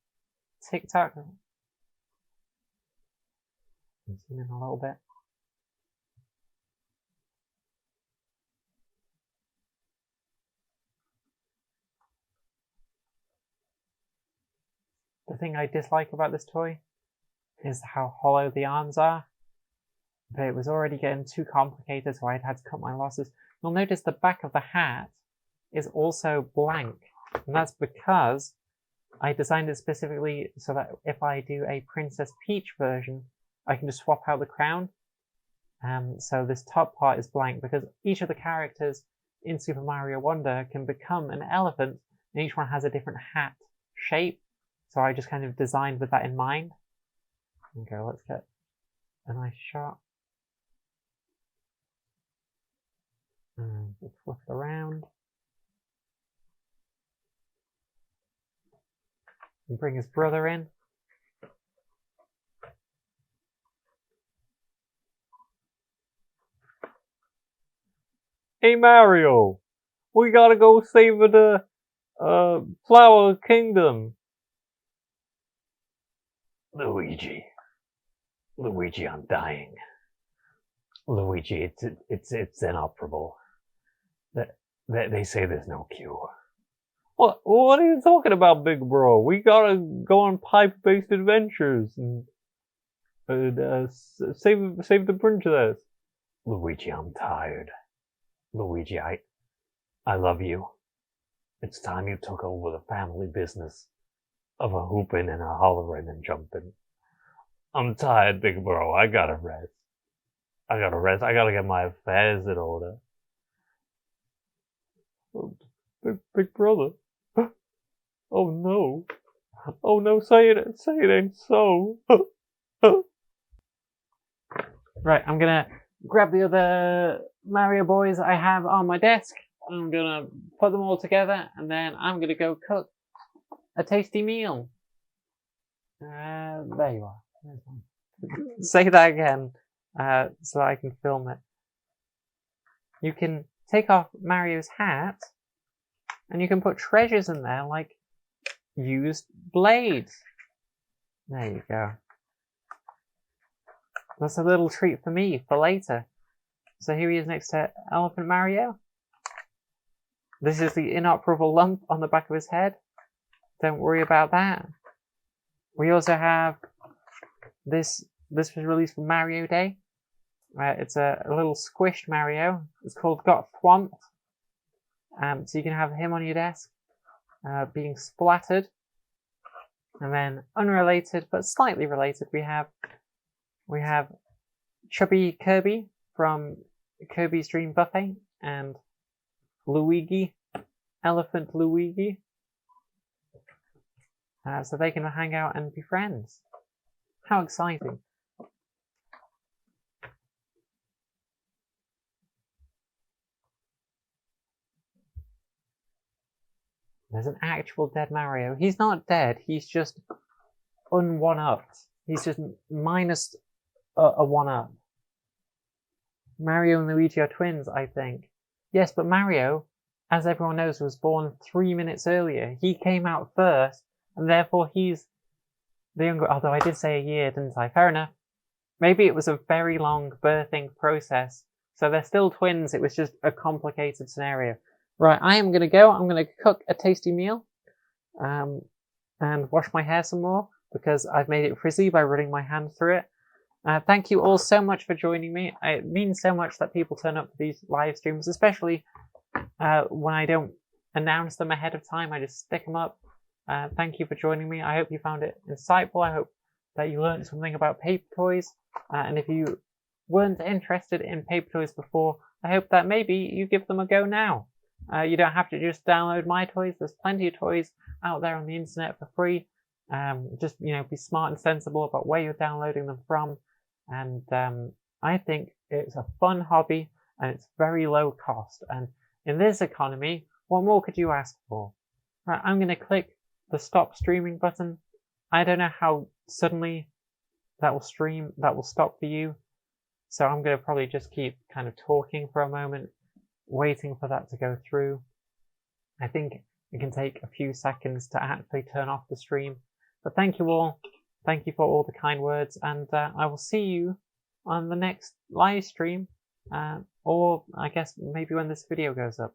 TikTok. Zoom in a little bit. The thing I dislike about this toy is how hollow the arms are. But it was already getting too complicated, so I'd had to cut my losses. You'll notice the back of the hat is also blank. And that's because I designed it specifically so that if I do a Princess Peach version, I can just swap out the crown. So this top part is blank because each of the characters in Super Mario Wonder can become an elephant, and each one has a different hat shape. So I just kind of designed with that in mind. Okay, let's get a nice shot. And we'll flip it around. And bring his brother in. Hey Mario, we gotta go save the Flower Kingdom. Luigi, I'm dying. Luigi, it's inoperable. They say there's no cure. What are you talking about, big bro? We gotta go on pipe-based adventures and save the princess. Luigi, I'm tired. Luigi, I love you. It's time you took over the family business of a hooping and a hollering and jumping. I'm tired, big bro. I gotta rest. I gotta get my affairs in order. Big brother. Oh no. Oh no, say it ain't so. Right, I'm gonna grab the other Mario boys I have on my desk. I'm gonna put them all together, and then I'm gonna go cook a tasty meal. There you are. Say that again, so I can film it. You can take off Mario's hat, and you can put treasures in there, like used blades. There you go. That's a little treat for me for later. So here he is next to Elephant Mario. This is the inoperable lump on the back of his head. Don't worry about that. We also have this. This was released for Mario Day. It's a little squished Mario. It's called Got Thwomped. So you can have him on your desk, being splattered. And then, unrelated but slightly related, we have Chubby Kirby from Kirby's Dream Buffet and Luigi, Elephant Luigi. So they can hang out and be friends. How exciting. There's an actual dead Mario. He's not dead, he's just un-one-upped. He's just minus a one-up. Mario and Luigi are twins, I think. Yes, but Mario, as everyone knows, was born 3 minutes earlier. He came out first, and therefore he's the younger. Although I did say a year, didn't I? Fair enough. Maybe it was a very long birthing process. So they're still twins, it was just a complicated scenario. Right, I am going to go. I'm going to cook a tasty meal. And wash my hair some more, because I've made it frizzy by running my hand through it. Thank you all so much for joining me. It means so much that people turn up for these live streams, especially when I don't announce them ahead of time. I just stick them up. Thank you for joining me. I hope you found it insightful. I hope that you learned something about paper toys. And if you weren't interested in paper toys before, I hope that maybe you give them a go now. You don't have to just download my toys. There's plenty of toys out there on the internet for free. Just, be smart and sensible about where you're downloading them from. And I think it's a fun hobby and it's very low cost. And in this economy, what more could you ask for? Right, I'm going to click the stop streaming button. I don't know how suddenly that will stop for you. So I'm going to probably just keep kind of talking for a moment, waiting for that to go through. I think it can take a few seconds to actually turn off the stream. But thank you all. Thank you for all the kind words, and I will see you on the next live stream, or I guess maybe when this video goes up.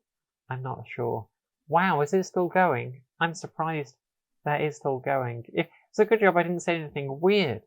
I'm not sure. Wow, is it still going? I'm surprised that is still going. It's a good job I didn't say anything weird.